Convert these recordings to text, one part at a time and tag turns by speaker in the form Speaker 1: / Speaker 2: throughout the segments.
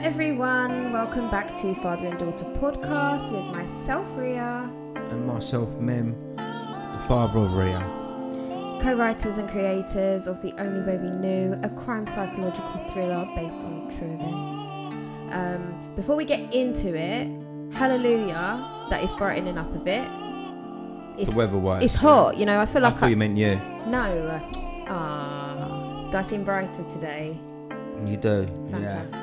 Speaker 1: everyone, welcome back to Father and Daughter Podcast with myself, Ria.
Speaker 2: And myself, Mem, the father of Ria.
Speaker 1: Co-writers and creators of The Only Way We Knew, a crime psychological thriller based on true events. Before we get into it, hallelujah, that is brightening up a bit.
Speaker 2: The weather-wise.
Speaker 1: It's hot, you know, I feel like...
Speaker 2: I thought you meant you.
Speaker 1: No. Do I seem brighter today?
Speaker 2: You do.
Speaker 1: Fantastic.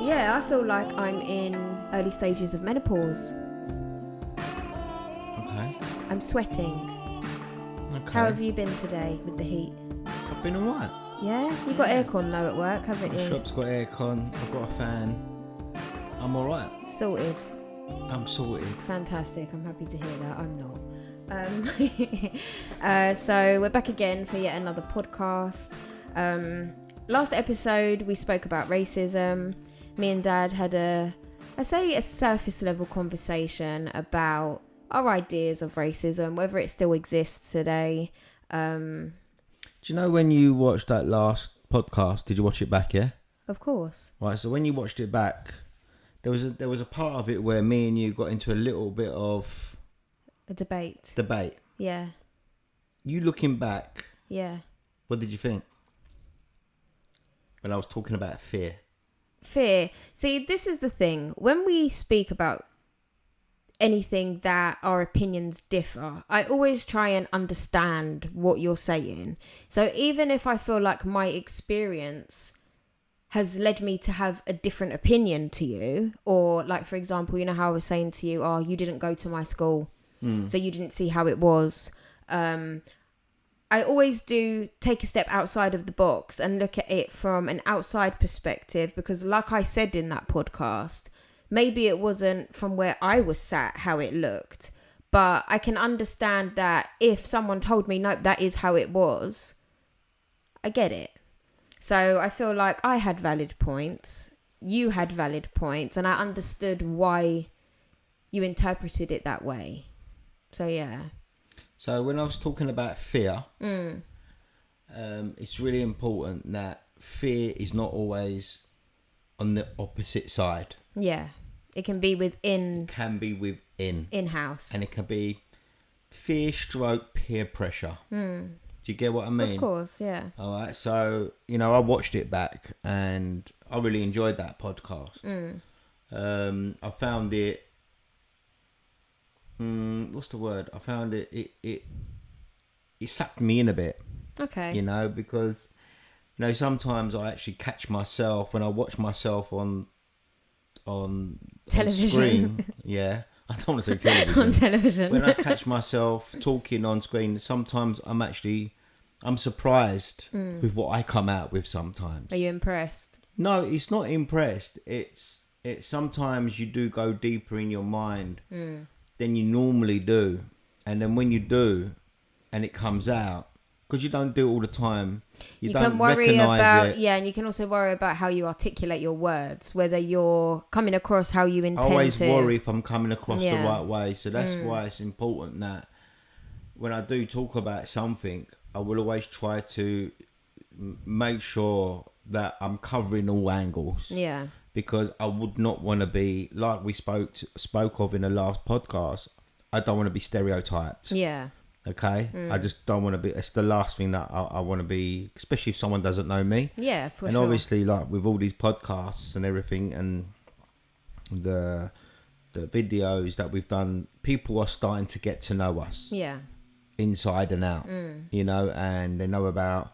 Speaker 1: Yeah, I feel like I'm in early stages of menopause.
Speaker 2: Okay.
Speaker 1: I'm sweating.
Speaker 2: Okay.
Speaker 1: How have you been today with the heat?
Speaker 2: I've been alright.
Speaker 1: Yeah? You've got aircon though at work, haven't
Speaker 2: My
Speaker 1: you?
Speaker 2: shop's got aircon. I've got a fan. I'm alright.
Speaker 1: Sorted.
Speaker 2: I'm sorted.
Speaker 1: Fantastic. I'm happy to hear that. I'm not. So we're back again for yet another podcast. Last episode we spoke about racism. Me and Dad had a surface level conversation about our ideas of racism, whether it still exists today.
Speaker 2: Do you know when you watched that last podcast, did you watch it back, yeah?
Speaker 1: Of course.
Speaker 2: Right, so when you watched it back, there was a part of it where me and you got into a little bit of...
Speaker 1: A debate. Yeah.
Speaker 2: You looking back...
Speaker 1: Yeah.
Speaker 2: What did you think? When I was talking about fear.
Speaker 1: Fear. See, this is the thing. When we speak about anything that our opinions differ, I always try and understand what you're saying. So even if I feel like my experience has led me to have a different opinion to you, or like, for example, you know how I was saying to you, you didn't go to my school, so you didn't see how it was. I always do take a step outside of the box and look at it from an outside perspective, because like I said in that podcast, maybe it wasn't from where I was sat how it looked, but I can understand that if someone told me, nope, that is how it was, I get it. So I feel like I had valid points, you had valid points, and I understood why you interpreted it that way. So yeah.
Speaker 2: So when I was talking about fear, it's really important that fear is not always on the opposite side.
Speaker 1: Yeah. It can be within.
Speaker 2: It can be within.
Speaker 1: In-house.
Speaker 2: And it can be fear stroke peer pressure. Do you get what I mean?
Speaker 1: Of course, yeah.
Speaker 2: All right. So, you know, I watched it back and I really enjoyed that podcast. I found it... what's the word? I found it sucked me in a bit.
Speaker 1: Okay.
Speaker 2: You know, because, you know, sometimes I actually catch myself when I watch myself on
Speaker 1: television.
Speaker 2: Screen. Yeah. I don't want to say television.
Speaker 1: On television.
Speaker 2: When I catch myself talking on screen, sometimes I'm surprised with what I come out with sometimes.
Speaker 1: Are you impressed?
Speaker 2: No, it's not impressed. It's sometimes you do go deeper in your mind than you normally do. And then when you do, and it comes out, because you don't do it all the time, you don't
Speaker 1: can worry
Speaker 2: recognise
Speaker 1: about
Speaker 2: it.
Speaker 1: Yeah, and you can also worry about how you articulate your words, whether you're coming across how you intend to.
Speaker 2: I always worry if I'm coming across the right way. So that's why it's important that when I do talk about something, I will always try to make sure that I'm covering all angles.
Speaker 1: Yeah.
Speaker 2: Because I would not want to be, like we spoke of in the last podcast, I don't want to be stereotyped.
Speaker 1: Yeah.
Speaker 2: Okay? I just don't want to be, it's the last thing that I want to be, especially if someone doesn't know me.
Speaker 1: Yeah, for sure.
Speaker 2: And obviously, like with all these podcasts and everything and the videos that we've done, people are starting to get to know us.
Speaker 1: Yeah.
Speaker 2: Inside and out, you know, and they know about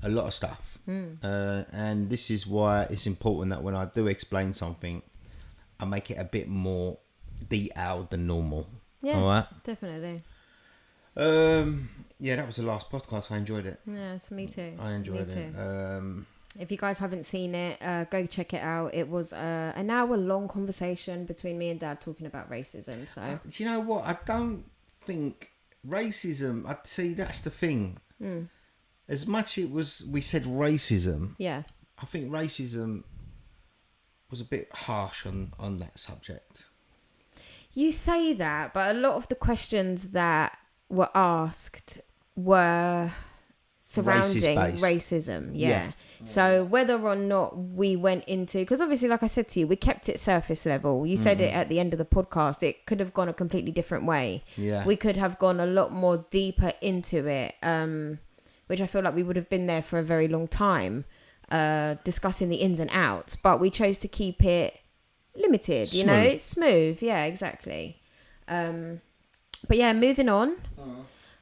Speaker 2: a lot of stuff. And this is why it's important that when I do explain something, I make it a bit more detailed than normal.
Speaker 1: Yeah,
Speaker 2: all right?
Speaker 1: Definitely.
Speaker 2: Yeah, that was the last podcast. I enjoyed it.
Speaker 1: Yeah, so me too.
Speaker 2: I enjoyed it.
Speaker 1: If you guys haven't seen it, go check it out. It was an hour-long conversation between me and Dad talking about racism. So
Speaker 2: do you know what? I don't think racism... I'd say that's the thing. As much we said racism,
Speaker 1: yeah,
Speaker 2: I think racism was a bit harsh on that subject.
Speaker 1: You say that, but a lot of the questions that were asked were surrounding
Speaker 2: racist-based.
Speaker 1: racism. Yeah. So whether or not we went into, because obviously, like I said to you, we kept it surface level. You said it at the end of the podcast. It could have gone a completely different way.
Speaker 2: Yeah.
Speaker 1: We could have gone a lot more deeper into it, which I feel like we would have been there for a very long time, discussing the ins and outs. But we chose to keep it limited, you know, smooth. Yeah, exactly. But yeah, moving on.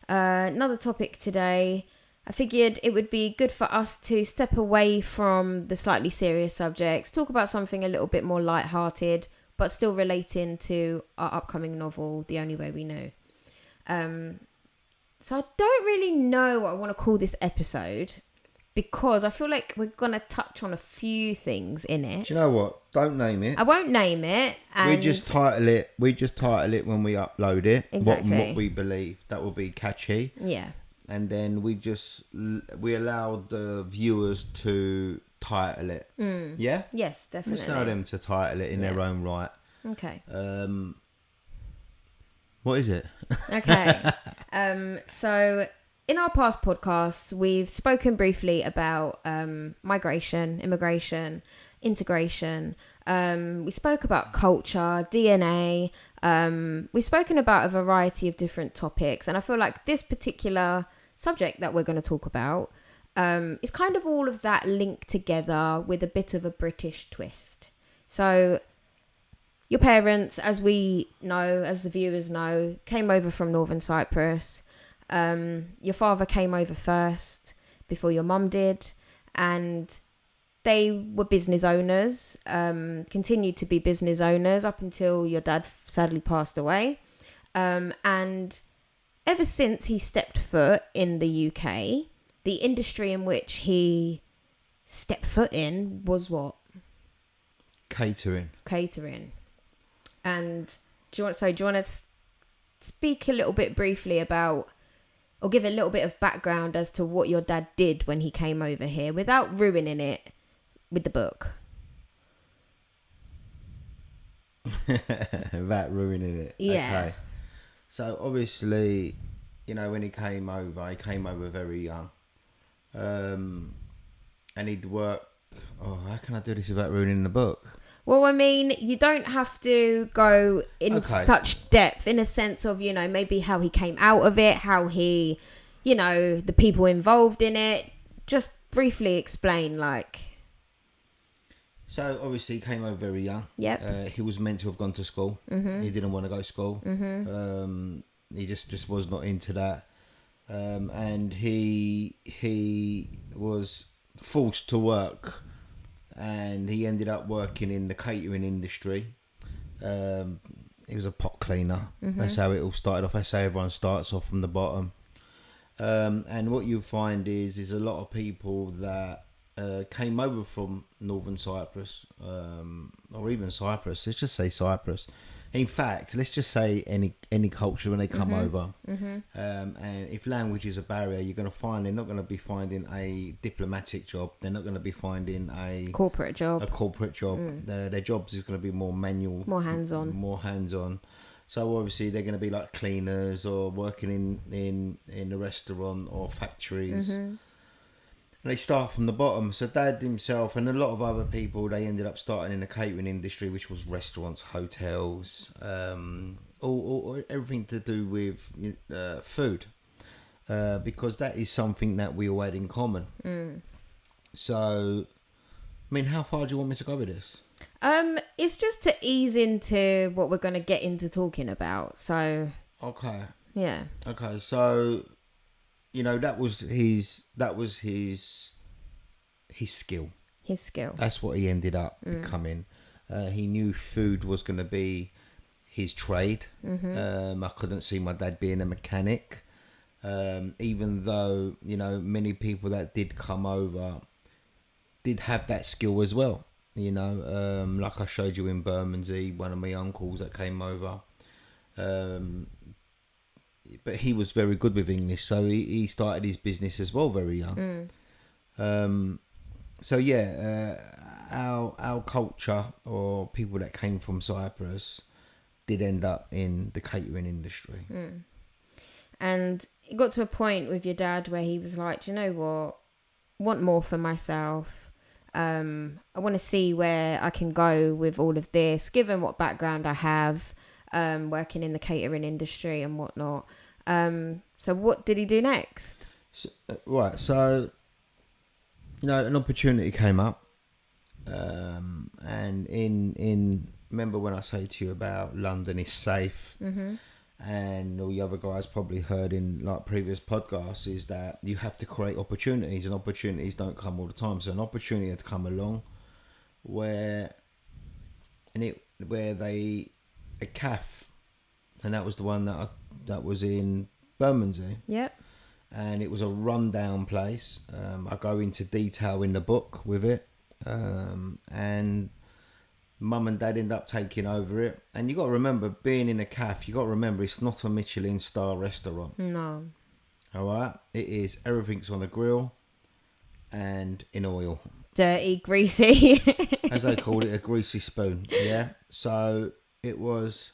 Speaker 1: Another topic today. I figured it would be good for us to step away from the slightly serious subjects, talk about something a little bit more lighthearted, but still relating to our upcoming novel, The Only Way We Know. So I don't really know what I want to call this episode, because I feel like we're going to touch on a few things in it.
Speaker 2: Do you know what? Don't name it.
Speaker 1: I won't name it. And
Speaker 2: We just title it when we upload it.
Speaker 1: Exactly.
Speaker 2: What we believe. That will be catchy.
Speaker 1: yeah.
Speaker 2: And then we allow the viewers to title it. Yeah?
Speaker 1: Yes, definitely.
Speaker 2: Let's allow them to title it in their own right.
Speaker 1: Okay.
Speaker 2: What is it?
Speaker 1: Okay. So in our past podcasts, we've spoken briefly about migration, immigration, integration. We spoke about culture, DNA. We've spoken about a variety of different topics. And I feel like this particular subject that we're going to talk about is kind of all of that linked together with a bit of a British twist. So your parents, as we know, as the viewers know, came over from Northern Cyprus. Your father came over first before your mum did, and they were business owners, continued to be business owners up until your dad sadly passed away. And ever since he stepped foot in the UK, the industry in which he stepped foot in was what?
Speaker 2: Catering.
Speaker 1: And do you want to speak a little bit briefly about, or give a little bit of background as to what your dad did when he came over here without ruining it with the book?
Speaker 2: Without ruining it.
Speaker 1: Yeah.
Speaker 2: Okay. So obviously, you know, when he came over very young. And he'd work. Oh, how can I do this without ruining the book?
Speaker 1: Well, I mean, you don't have to go in such depth, in a sense of, you know, maybe how he came out of it, how he, you know, the people involved in it. Just briefly explain, like.
Speaker 2: So obviously he came over very young.
Speaker 1: Yep.
Speaker 2: He was meant to have gone to school. Mm-hmm. He didn't want to go to school. Mm-hmm. He just was not into that. And he was forced to work, and he ended up working in the catering industry. He was a pot cleaner. Mm-hmm. That's how it all started off. That's how everyone starts off from the bottom. And what you find is a lot of people that came over from Northern Cyprus, or even Cyprus. Let's just say Cyprus. In fact, let's just say any culture when they come over. Mm-hmm. And if language is a barrier, you're going to find they're not going to be finding a diplomatic job. They're not going to be finding a
Speaker 1: corporate job.
Speaker 2: Their jobs is going to be more manual,
Speaker 1: more hands-on.
Speaker 2: So obviously they're going to be like cleaners or working in a restaurant or factories. Mm-hmm. They start from the bottom. So Dad himself and a lot of other people, they ended up starting in the catering industry, which was restaurants, hotels, all everything to do with food, because that is something that we all had in common. So, I mean, how far do you want me to go with this?
Speaker 1: It's just to ease into what we're going to get into talking about. So
Speaker 2: okay,
Speaker 1: yeah,
Speaker 2: okay. So, you know, that was his skill.
Speaker 1: His skill.
Speaker 2: That's what he ended up becoming. He knew food was going to be his trade. Mm-hmm. I couldn't see my dad being a mechanic, even though, you know, many people that did come over did have that skill as well. You know, like I showed you in Bermondsey, one of my uncles that came over. But he was very good with English, so he started his business as well very young. So yeah, our culture, or people that came from Cyprus, did end up in the catering industry.
Speaker 1: And it got to a point with your dad where he was like, "Do you know what? I want more for myself. I want to see where I can go with all of this, given what background I have, working in the catering industry and whatnot." So what did he do next?
Speaker 2: Right, so an opportunity came up, and in remember when I say to you about London is safe, and all the other guys probably heard in like previous podcasts is that you have to create opportunities, and opportunities don't come all the time. So an opportunity had come along where they a calf, and that was the one that was in Bermondsey.
Speaker 1: Yep.
Speaker 2: And it was a rundown place. I go into detail in the book with it, and Mum and Dad end up taking over it. And you got to remember, being in a cafe, you got to remember it's not a Michelin star restaurant.
Speaker 1: No.
Speaker 2: All right, it is. Everything's on a grill and in oil.
Speaker 1: Dirty, greasy.
Speaker 2: As they call it, a greasy spoon. Yeah. So it was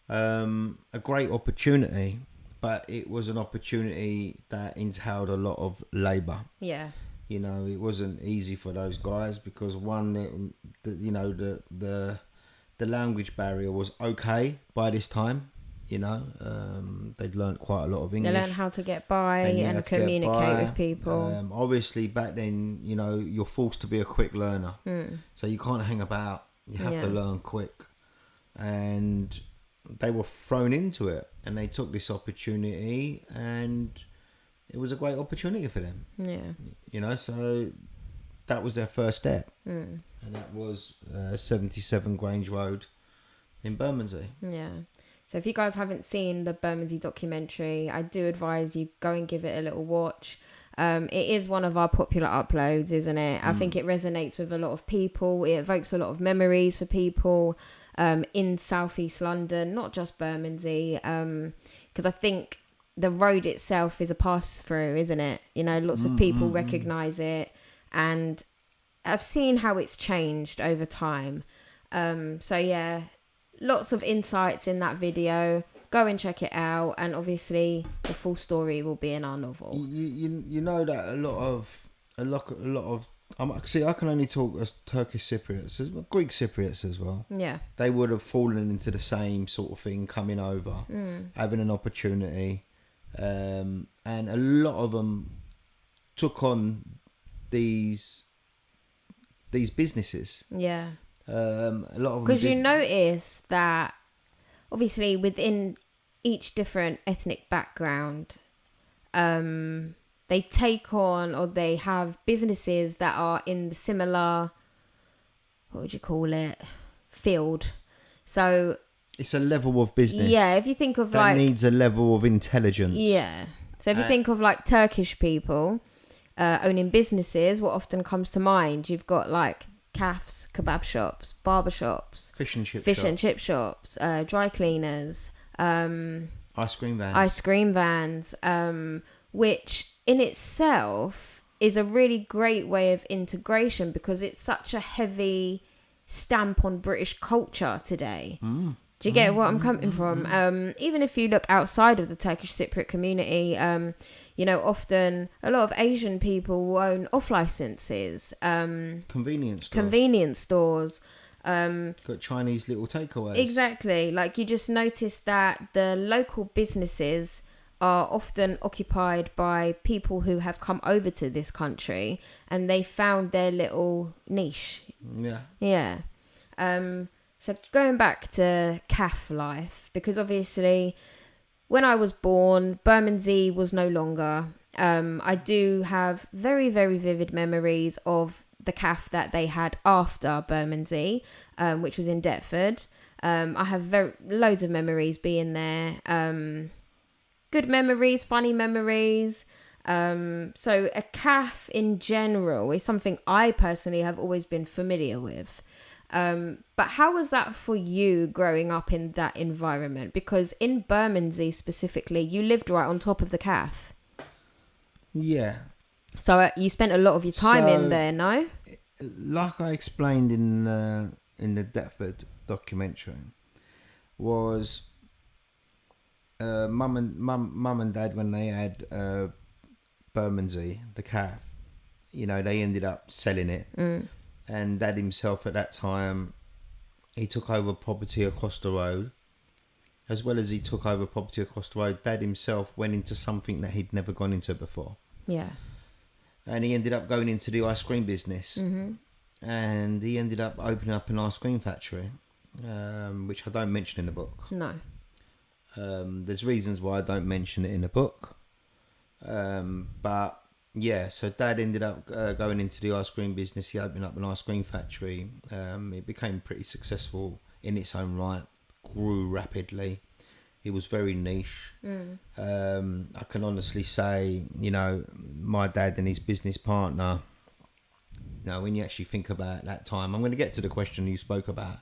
Speaker 2: a great opportunity. But it was an opportunity that entailed a lot of labour.
Speaker 1: Yeah.
Speaker 2: It wasn't easy for those guys because one, the language barrier was okay by this time. They'd learnt quite a lot of English.
Speaker 1: They learn how to get by and communicate with people.
Speaker 2: Obviously, back then, you're forced to be a quick learner, so you can't hang about. You have to learn quick, and they were thrown into it, and they took this opportunity, and it was a great opportunity for them.
Speaker 1: Yeah.
Speaker 2: So that was their first step, and that was 77 Grange Road in Bermondsey.
Speaker 1: Yeah. So if you guys haven't seen the Bermondsey documentary, I do advise you go and give it a little watch. It is one of our popular uploads, isn't it? I think it resonates with a lot of people. It evokes a lot of memories for people in southeast London, not just Bermondsey, because I think the road itself is a pass through, isn't it? Lots of people recognise it, and I've seen how it's changed over time. So yeah, lots of insights in that video. Go and check it out, and obviously the full story will be in our novel.
Speaker 2: You know that a lot of I can only talk as Turkish Cypriots, Greek Cypriots as well.
Speaker 1: Yeah.
Speaker 2: They would have fallen into the same sort of thing, coming over, having an opportunity, and a lot of them took on these businesses.
Speaker 1: Yeah.
Speaker 2: A lot of them
Speaker 1: because you notice that obviously within each different ethnic background, they take on or they have businesses that are in the similar, what would you call it, field. So
Speaker 2: it's a level of business.
Speaker 1: Yeah, if you think of
Speaker 2: that needs a level of intelligence.
Speaker 1: Yeah. So if you think of like Turkish people owning businesses, what often comes to mind? You've got like cafes, kebab shops, barber shops,
Speaker 2: fish and chip
Speaker 1: shops, dry cleaners,
Speaker 2: ice cream vans,
Speaker 1: which in itself is a really great way of integration because it's such a heavy stamp on British culture today. Do you get what I'm coming from? Even if you look outside of the Turkish Cypriot community, often a lot of Asian people will own off licenses. Convenience stores.
Speaker 2: Got Chinese little takeaways.
Speaker 1: Exactly. Like you just notice that the local businesses are often occupied by people who have come over to this country and they found their little niche. Yeah. So going back to CAF life, because obviously when I was born, Bermondsey was no longer. I do have very, very vivid memories of the CAF that they had after Bermondsey, which was in Deptford. I have loads of memories being there. Good memories, funny memories. So a CAF in general is something I personally have always been familiar with. But how was that for you growing up in that environment? Because in Bermondsey specifically, you lived right on top of the CAF.
Speaker 2: Yeah.
Speaker 1: So you spent a lot of your time in there, no?
Speaker 2: Like I explained in the Deptford documentary, was mum and dad, when they had Bermondsey, the calf, you know, they ended up selling it. And dad himself at that time, he took over property across the road. As well as he took over property across the road, dad himself went into something that he'd never gone into before.
Speaker 1: Yeah.
Speaker 2: And he ended up going into the ice cream business. And he ended up opening up an ice cream factory, which I don't mention in the book.
Speaker 1: No.
Speaker 2: There's reasons why I don't mention it in the book. But yeah, so dad ended up going into the ice cream business. He opened up an ice cream factory. It became pretty successful in its own right, grew rapidly. It was very niche. I can honestly say, you know, my dad and his business partner, you know, when you actually think about that time, I'm going to get to the question you spoke about,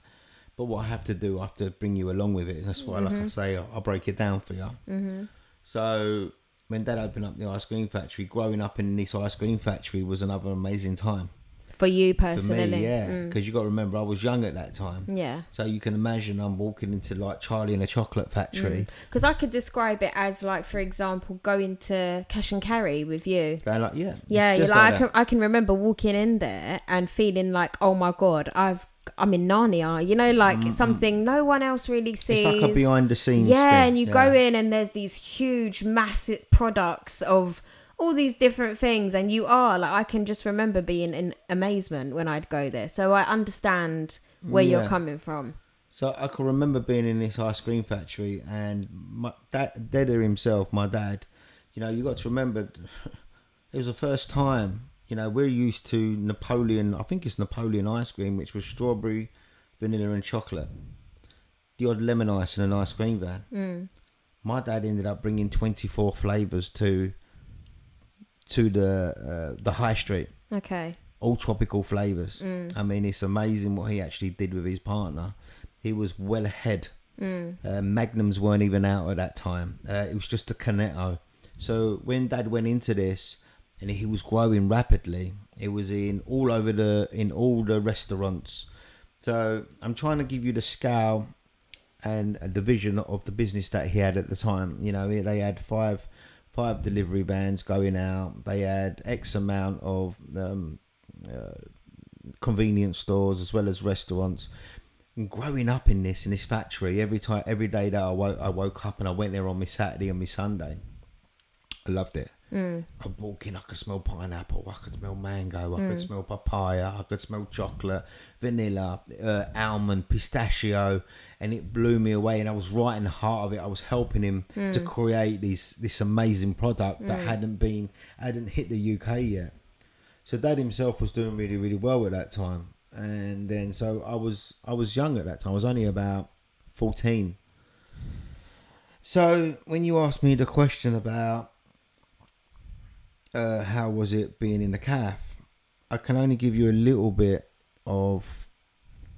Speaker 2: but what I have to do, I have to bring you along with it. That's why, like I say, I'll break it down for you. So when dad opened up the ice cream factory, growing up in this ice cream factory was another amazing time.
Speaker 1: For you
Speaker 2: For
Speaker 1: personally?
Speaker 2: me, yeah, because you got to remember I was young at that time.
Speaker 1: Yeah.
Speaker 2: So you can imagine I'm walking into like Charlie and the Chocolate Factory.
Speaker 1: Because I could describe it as like, for example, going to cash and carry with you.
Speaker 2: Going like, yeah,
Speaker 1: Yeah,
Speaker 2: it's
Speaker 1: you're
Speaker 2: just
Speaker 1: like, I can remember walking in there and feeling like, oh my god, I'm in Narnia. You know, like something no one else really sees.
Speaker 2: It's like a behind the scenes.
Speaker 1: Yeah,
Speaker 2: thing.
Speaker 1: and you go in and there's these huge, massive products of all these different things, and you are like, I can just remember being in amazement when I'd go there. So I understand where you're coming from.
Speaker 2: So I can remember being in this ice cream factory, and my dad himself, my dad, you know, you got to remember, it was the first time, you know, we're used to Napoleon, I think it's Napoleon ice cream, which was strawberry, vanilla and chocolate. The odd lemon ice in an ice cream van. My dad ended up bringing 24 flavours to the high street.
Speaker 1: Okay.
Speaker 2: All tropical flavours. I mean, it's amazing what he actually did with his partner. He was well ahead. Magnums weren't even out at that time. It was just a Cornetto. So when dad went into this and he was growing rapidly, it was in all the restaurants. So I'm trying to give you the scale and the vision of the business that he had at the time. You know, they had five delivery vans going out. They had X amount of convenience stores as well as restaurants. And growing up in this factory, every day that I woke up and I went there on my Saturday and my Sunday, I loved it. I'd walk in, I could smell pineapple, I could smell mango, I could smell papaya, I could smell chocolate, vanilla, almond, pistachio, and it blew me away. And I was right in the heart of it. I was helping him to create this amazing product that hadn't hit the UK yet. So dad himself was doing really, really well at that time. And then so I was young at that time. I was only about 14. So when you asked me the question about how was it being in the calf, I can only give you a little bit of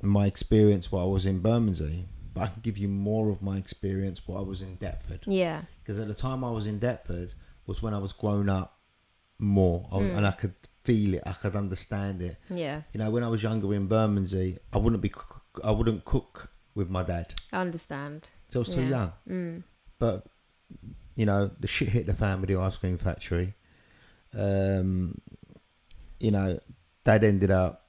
Speaker 2: my experience while I was in Bermondsey, but I can give you more of my experience while I was in Deptford.
Speaker 1: Yeah.
Speaker 2: Because at the time I was in Deptford was when I was grown up more, and I could feel it, I could understand it.
Speaker 1: Yeah.
Speaker 2: You know, when I was younger in Bermondsey, I wouldn't cook with my dad.
Speaker 1: I understand.
Speaker 2: So I was too young. But you know, the shit hit the fan with the ice cream factory. You know, dad ended up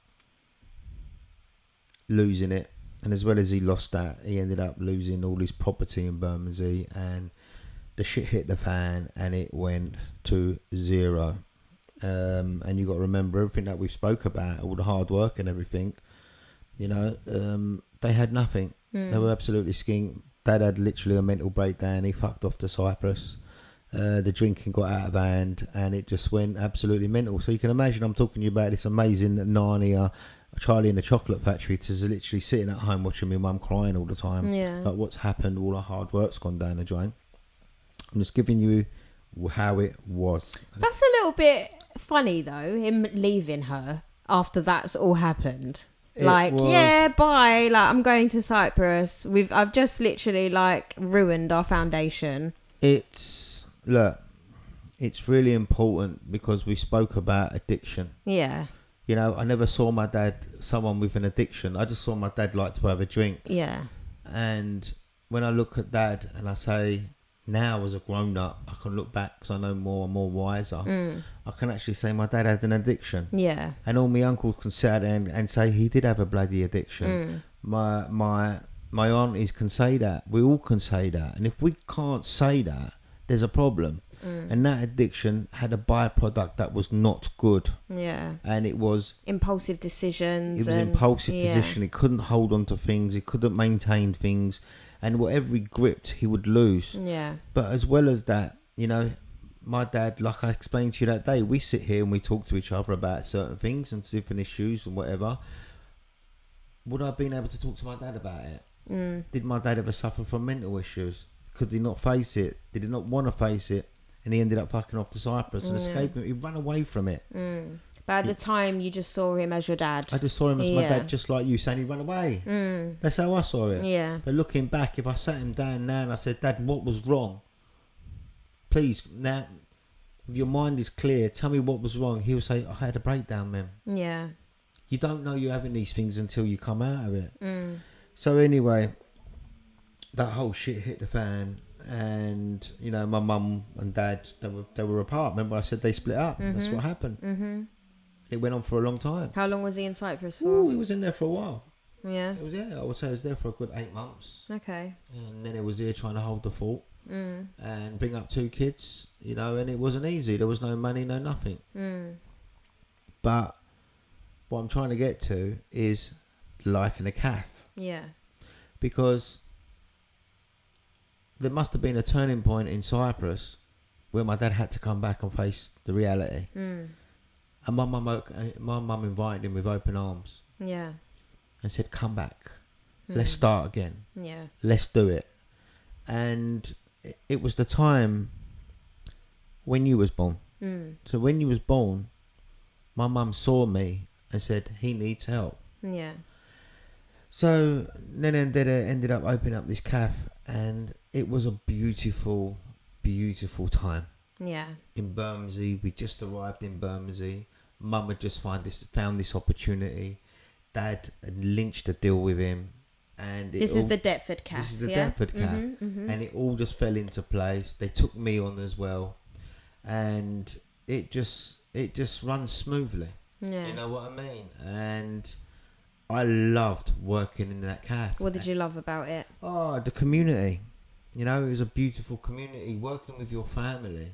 Speaker 2: losing it, and as well as he lost that, he ended up losing all his property in Bermondsey, and the shit hit the fan and it went to zero. And you got to remember everything that we've spoke about, all the hard work and everything, you know, they had nothing. They were absolutely skint. Dad had literally a mental breakdown. He fucked off to Cyprus. The drinking got out of hand and it just went absolutely mental. So you can imagine I'm talking to you about this amazing Narnia, Charlie and the Chocolate Factory, to literally sitting at home watching my mum crying all the time.
Speaker 1: Yeah.
Speaker 2: Like what's happened, all our hard work's gone down the drain. I'm just giving you how it was.
Speaker 1: That's a little bit funny though, him leaving her after that's all happened. Yeah, bye. Like, I'm going to Cyprus. I've just literally like ruined our foundation.
Speaker 2: It's really important because we spoke about addiction.
Speaker 1: Yeah.
Speaker 2: You know, I never saw my dad someone with an addiction. I just saw my dad like to have a drink.
Speaker 1: Yeah.
Speaker 2: And when I look at dad and I say, now as a grown up, I can look back because I know more and more wiser. I can actually say my dad had an addiction.
Speaker 1: Yeah.
Speaker 2: And all my uncles can sit there and say he did have a bloody addiction. My aunties can say that. We all can say that. And if we can't say that, there's a problem. And that addiction had a byproduct that was not good.
Speaker 1: Yeah.
Speaker 2: And it was
Speaker 1: impulsive decisions.
Speaker 2: It was impulsive decision. He couldn't hold on to things. He couldn't maintain things. And whatever he gripped, he would lose.
Speaker 1: Yeah.
Speaker 2: But as well as that, you know, my dad, like I explained to you that day, we sit here and we talk to each other about certain things and different issues and whatever. Would I have been able to talk to my dad about it? Did my dad ever suffer from mental issues? Could he not face it? Did he not want to face it? And he ended up fucking off to Cyprus and escaping. He ran away from it.
Speaker 1: But at the time, you just saw him as your dad.
Speaker 2: I just saw him as my dad, just like you, saying he ran away. That's how I saw it.
Speaker 1: Yeah.
Speaker 2: But looking back, if I sat him down now and I said, Dad, what was wrong? Please, now, if your mind is clear, tell me what was wrong. He'll say, I had a breakdown, man.
Speaker 1: Yeah.
Speaker 2: You don't know you're having these things until you come out of it. So anyway, that whole shit hit the fan. And, you know, my mum and dad, they were apart. Remember I said they split up? That's what happened. It went on for a long time.
Speaker 1: How long was he in Cyprus for?
Speaker 2: Ooh, he was in there for a while.
Speaker 1: Yeah.
Speaker 2: It was, I would say it was there for a good 8 months.
Speaker 1: Okay.
Speaker 2: And then it was here trying to hold the fort and bring up 2 kids, you know, and it wasn't easy. There was no money, no nothing. But what I'm trying to get to is life in a calf.
Speaker 1: Yeah.
Speaker 2: Because there must have been a turning point in Cyprus where my dad had to come back and face the reality. And my mum invited him with open arms.
Speaker 1: Yeah.
Speaker 2: And said, come back. Let's start again.
Speaker 1: Yeah.
Speaker 2: Let's do it. And it was the time when you was born. So when you was born, my mum saw me and said, he needs help.
Speaker 1: Yeah.
Speaker 2: So then ended up opening up this cafe, and it was a beautiful, beautiful time.
Speaker 1: Yeah.
Speaker 2: In Bermondsey, we just arrived in Bermondsey. Mum had just found this opportunity. Dad had lynched a deal with him, and
Speaker 1: this is the Deptford Cafe.
Speaker 2: This is the Deptford Cafe, and it all just fell into place. They took me on as well, and it just runs smoothly.
Speaker 1: Yeah.
Speaker 2: You know what I mean? And I loved working in that cafe.
Speaker 1: What did you love about it?
Speaker 2: Oh, the community. You know, it was a beautiful community. Working with your family.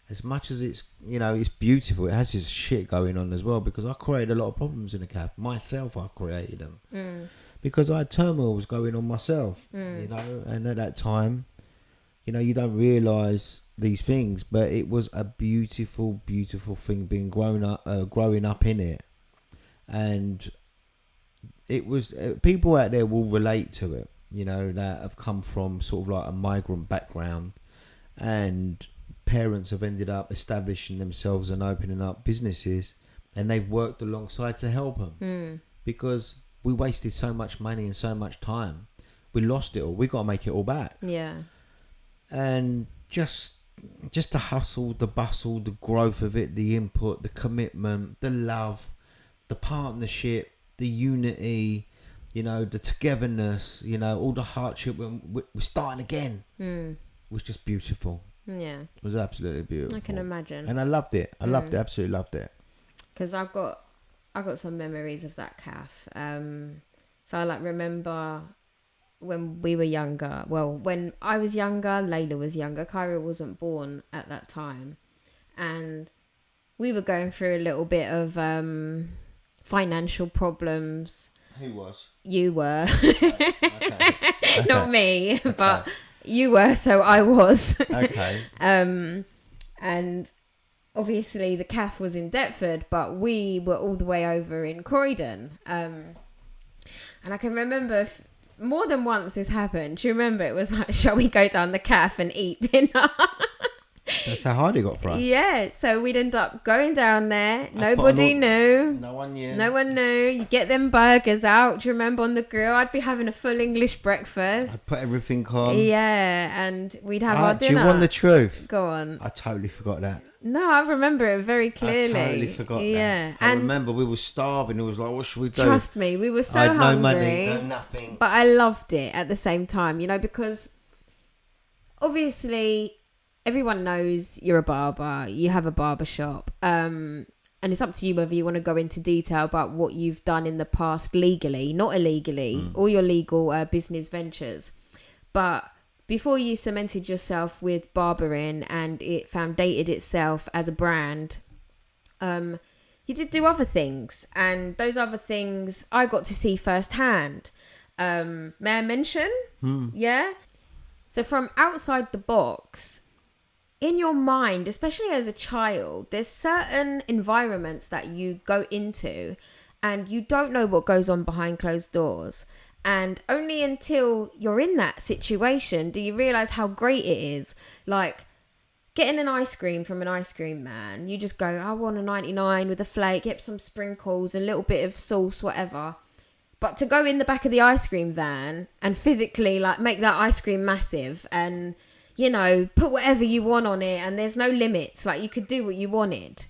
Speaker 2: As much as it's, you know, it's beautiful, it has this shit going on as well, because I created a lot of problems in the cafe. Myself, I created them. Because I had turmoils going on myself, you know, and at that time, you know, you don't realise these things, but it was a beautiful, beautiful thing being growing up in it. And it was, people out there will relate to it, you know, that have come from sort of like a migrant background, and parents have ended up establishing themselves and opening up businesses, and they've worked alongside to help them because we wasted so much money and so much time. We lost it all. We got to make it all back.
Speaker 1: Yeah.
Speaker 2: And just the hustle, the bustle, the growth of it, the input, the commitment, the love, the partnership, the unity, you know, the togetherness, you know, all the hardship when we're starting again was just beautiful.
Speaker 1: Yeah.
Speaker 2: It was absolutely beautiful.
Speaker 1: I can imagine.
Speaker 2: And I loved it. I loved it. Absolutely loved it.
Speaker 1: Because I've got some memories of that cafe. So I like remember when we were younger. Well, when I was younger, Layla was younger. Kyra wasn't born at that time, and we were going through a little bit of financial problems.
Speaker 2: Who was?
Speaker 1: You were.
Speaker 2: Okay.
Speaker 1: Not me, but you were, so I was.
Speaker 2: Okay.
Speaker 1: And obviously the cafe was in Deptford, but we were all the way over in Croydon. And I can remember more than once this happened. Do you remember? It was like, shall we go down the cafe and eat dinner?
Speaker 2: That's how hard it got for us.
Speaker 1: Yeah, so we'd end up going down there. Nobody knew.
Speaker 2: No one knew.
Speaker 1: No one knew. You get them burgers out. Do you remember, on the grill? I'd be having a full English breakfast.
Speaker 2: I'd put everything on.
Speaker 1: Yeah, and we'd have our dinner.
Speaker 2: Do you want the truth?
Speaker 1: Go on.
Speaker 2: I totally forgot that.
Speaker 1: No, I remember it very clearly.
Speaker 2: I totally forgot that.
Speaker 1: Yeah.
Speaker 2: I remember we were starving. It was like, what should we do?
Speaker 1: Trust me, we were so
Speaker 2: I had
Speaker 1: hungry.
Speaker 2: no money, no nothing.
Speaker 1: But I loved it at the same time, you know, because obviously everyone knows you're a barber. You have a barber shop. And it's up to you whether you want to go into detail about what you've done in the past legally, not illegally, all your legal business ventures. But before you cemented yourself with barbering and it foundated itself as a brand, you did do other things. And those other things I got to see firsthand. May I mention? Yeah. So from outside the box, in your mind, especially as a child, there's certain environments that you go into and you don't know what goes on behind closed doors. And only until you're in that situation do you realize how great it is. Like getting an ice cream from an ice cream man. You just go, I want a 99 with a flake, get some sprinkles, a little bit of sauce, whatever. But to go in the back of the ice cream van and physically like make that ice cream massive and, you know, put whatever you want on it and there's no limits. Like you could do what you wanted.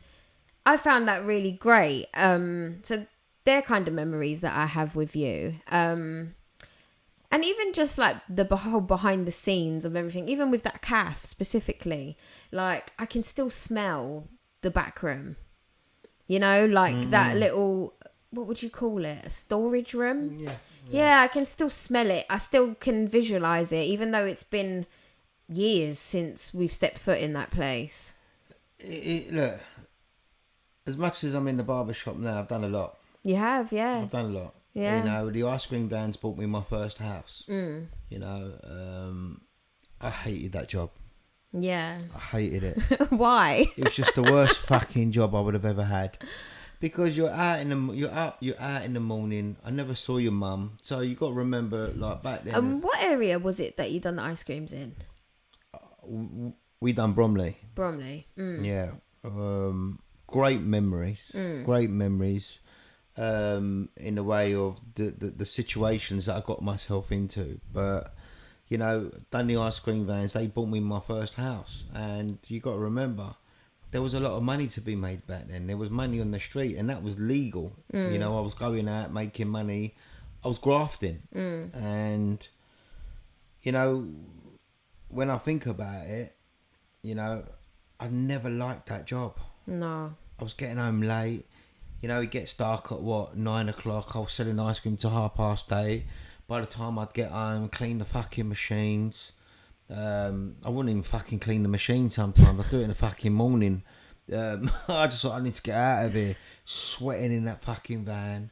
Speaker 1: I found that really great. So they're kind of memories that I have with you. And even just like the whole behind the scenes of everything, even with that calf specifically, like I can still smell the back room, you know, like that little, what would you call it? A storage room? Yeah, I can still smell it. I still can visualize it, even though it's been years since we've stepped foot in that place.
Speaker 2: Look, as much as I'm in the barber shop now, I've done a lot.
Speaker 1: You have, yeah.
Speaker 2: I've done a lot.
Speaker 1: Yeah.
Speaker 2: You know, the ice cream vans bought me my first house. You know, I hated that job.
Speaker 1: Yeah.
Speaker 2: I hated it.
Speaker 1: Why?
Speaker 2: It was just the worst fucking job I would have ever had. Because you're out in the morning. I never saw your mum, so you got to remember, like back then.
Speaker 1: What area was it that you done the ice creams in?
Speaker 2: We done Bromley.
Speaker 1: Bromley.
Speaker 2: Yeah. Great memories. Great memories. In the way of the situations that I got myself into, but you know, done the ice cream vans. They bought me my first house, and you got to remember. There was a lot of money to be made back then. There was money on the street, and that was legal. You know, I was going out making money. I was grafting, and you know, when I think about it, you know, I never liked that job.
Speaker 1: No.
Speaker 2: I was getting home late. You know, it gets dark at 9 o'clock. I was selling ice cream till 8:30. By the time I'd get home, clean the fucking machines. I wouldn't even fucking clean the machine sometimes. I'd do it in the fucking morning. I just thought I need to get out of here. Sweating in that fucking van.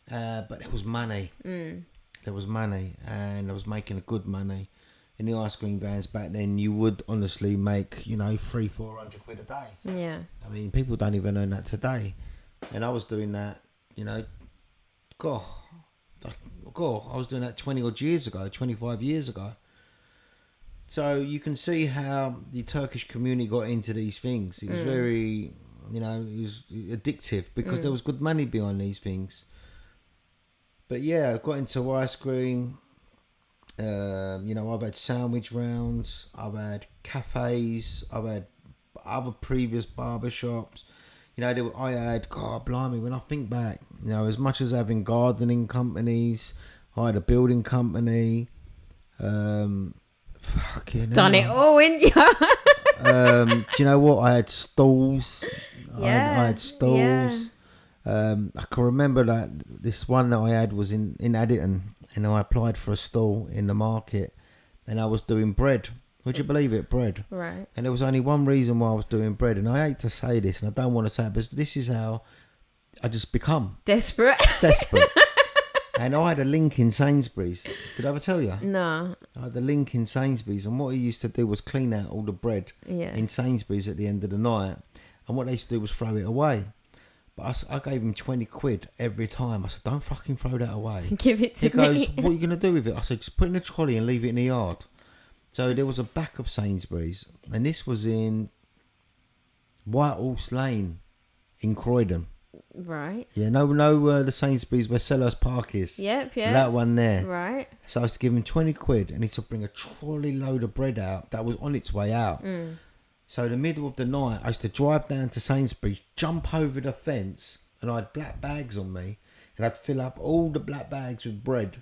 Speaker 2: But there was money. There was money. And I was making a good money. In the ice cream vans back then, you would honestly make, you know, 300-400 quid a day.
Speaker 1: Yeah.
Speaker 2: I mean, people don't even earn that today. And I was doing that, you know, I was doing that 20 odd years ago, 25 years ago. So you can see how the Turkish community got into these things. It was very, you know, it was addictive because there was good money behind these things. But yeah, I got into ice cream. You know, I've had sandwich rounds. I've had cafes. I've had other previous barbershops. You know, I had, God blimey, when I think back, you know, as much as having gardening companies, I had a building company. Fucking
Speaker 1: Done
Speaker 2: hell.
Speaker 1: it all, ain't you?
Speaker 2: Do you know what? I had stalls.
Speaker 1: Yeah.
Speaker 2: I had stalls. I can remember that this one that I had was in Additon, and I applied for a stall in the market, and I was doing bread. Would you believe it? Bread.
Speaker 1: Right.
Speaker 2: And there was only one reason why I was doing bread, and I hate to say this, and I don't want to say it, but this is how I just become
Speaker 1: Desperate.
Speaker 2: And I had a link in Sainsbury's. Did I ever tell you?
Speaker 1: No.
Speaker 2: I had a link in Sainsbury's, and what he used to do was clean out all the bread in Sainsbury's at the end of the night, and what they used to do was throw it away. But I gave him 20 quid every time. I said, don't fucking throw that away.
Speaker 1: Give it to
Speaker 2: me. He goes, what are you going to do with it? I said, just put it in a trolley and leave it in the yard. So there was a back of Sainsbury's, and this was in White Horse Lane in Croydon.
Speaker 1: Right.
Speaker 2: Yeah, no, the Sainsbury's where Selhurst Park is.
Speaker 1: Yep.
Speaker 2: That one there.
Speaker 1: Right.
Speaker 2: So I was to give him 20 quid, and he to bring a trolley load of bread out that was on its way out. So in the middle of the night, I used to drive down to Sainsbury's, jump over the fence, and I had black bags on me, and I'd fill up all the black bags with bread,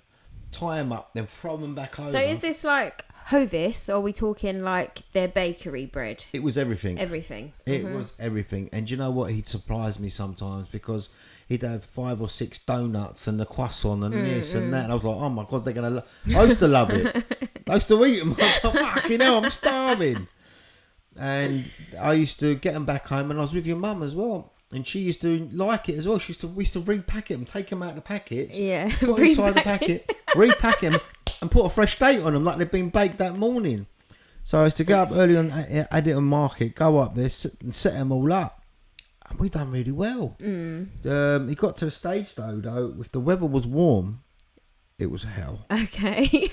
Speaker 2: tie them up, then throw them back over.
Speaker 1: So is this like Hovis, or are we talking like their bakery bread?
Speaker 2: It was everything.
Speaker 1: Everything.
Speaker 2: It was everything. And you know what? He'd surprise me sometimes because he'd have 5 or 6 donuts and the croissant and this and that. And I was like, oh my God, they're going to I used to love it. I used to eat them. I was like, fucking hell, I'm starving. And I used to get them back home, and I was with your mum as well. And she used to like it as well. We used to repacket them, take them out of the packets,
Speaker 1: Yeah.
Speaker 2: put them inside the packet, repack them, and put a fresh date on them like they'd been baked that morning. So I used to go up early on Addington Market, go up there and set them all up. And we done really well. It got to the stage though, if the weather was warm, it was hell.
Speaker 1: Okay.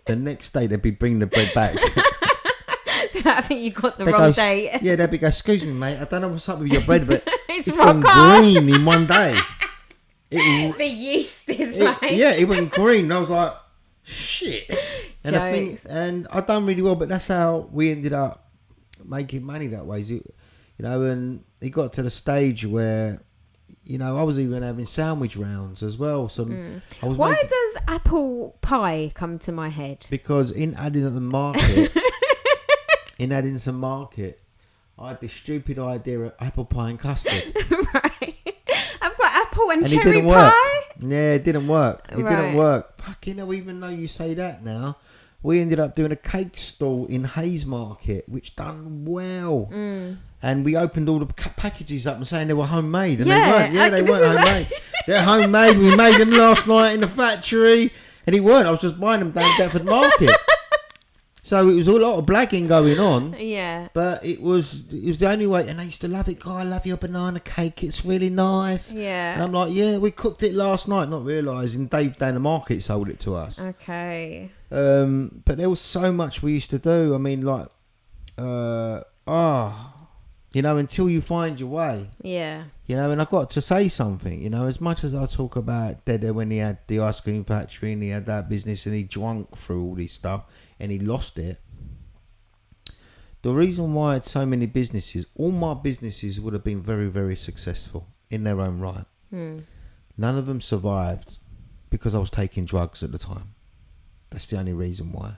Speaker 2: The next day they'd be bringing the bread back.
Speaker 1: I think you got the wrong date.
Speaker 2: Yeah, they'd be go, excuse me, mate, I don't know what's up with your bread, but it's
Speaker 1: rock
Speaker 2: gone
Speaker 1: hard.
Speaker 2: green in one day.
Speaker 1: The yeast is like...
Speaker 2: Yeah, it went green. I was like, shit. And
Speaker 1: Jokes.
Speaker 2: I done really well, but that's how we ended up making money that way. You know, and it got to the stage where, you know, I was even having sandwich rounds as well. I was
Speaker 1: Why does apple pie come to my head?
Speaker 2: Because in Addington Market, I had this stupid idea of apple pie and custard.
Speaker 1: Right. I've got apple and
Speaker 2: And
Speaker 1: cherry
Speaker 2: it didn't
Speaker 1: pie.
Speaker 2: work. Yeah, it didn't work. It
Speaker 1: Right.
Speaker 2: didn't work. Fucking hell, even though you say that now, we ended up doing a cake stall in Hayes Market, which done well. And we opened all the packages up and saying they were homemade. And
Speaker 1: Yeah,
Speaker 2: they weren't. Yeah, they weren't homemade. They're homemade. We made them last night in the factory. And it weren't. I was just buying them down Deptford Market. So it was a lot of blagging going on.
Speaker 1: Yeah.
Speaker 2: But it was the only way. And I used to love it. God, I love your banana cake. It's really nice.
Speaker 1: Yeah.
Speaker 2: And I'm like, yeah, we cooked it last night, not realising Dave down the market sold it to us.
Speaker 1: Okay.
Speaker 2: But there was so much we used to do. I mean, like, you know, until you find your way.
Speaker 1: Yeah.
Speaker 2: You know, and I got to say something, you know, as much as I talk about Dede when he had the ice cream factory and he had that business and he drunk through all this stuff and he lost it. The reason why I had so many businesses, all my businesses would have been very, very successful in their own right. None of them survived because I was taking drugs at the time. That's the only reason why.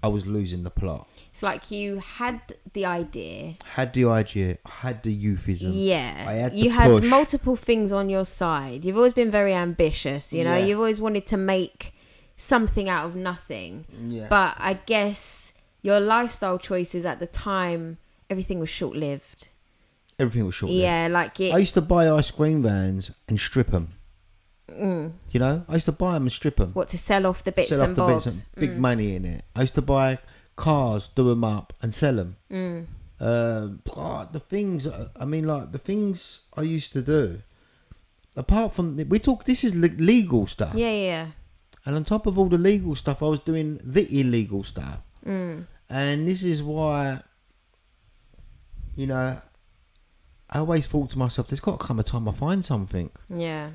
Speaker 2: I was losing the plot.
Speaker 1: It's like you had the idea.
Speaker 2: Had the idea, had the euphemism.
Speaker 1: Yeah.
Speaker 2: I had
Speaker 1: you
Speaker 2: the
Speaker 1: had
Speaker 2: push.
Speaker 1: multiple things on your side. You've always been very ambitious, you know.
Speaker 2: Yeah.
Speaker 1: You've always wanted to make something out of nothing.
Speaker 2: Yeah.
Speaker 1: But I guess your lifestyle choices at the time, everything was short-lived.
Speaker 2: Everything was short-lived.
Speaker 1: Yeah, like it.
Speaker 2: I used to buy ice cream vans and strip them. You know, I used to buy them and strip them.
Speaker 1: What, to sell off the bits
Speaker 2: Sell
Speaker 1: and
Speaker 2: off the
Speaker 1: bobs?
Speaker 2: bits and big money in it. I used to buy cars, do them up and sell them. God, the things, I mean, like the things I used to do, apart from, this is legal stuff.
Speaker 1: Yeah.
Speaker 2: And on top of all the legal stuff, I was doing the illegal stuff. And this is why, you know, I always thought to myself, there's got to come a time I find something.
Speaker 1: Yeah.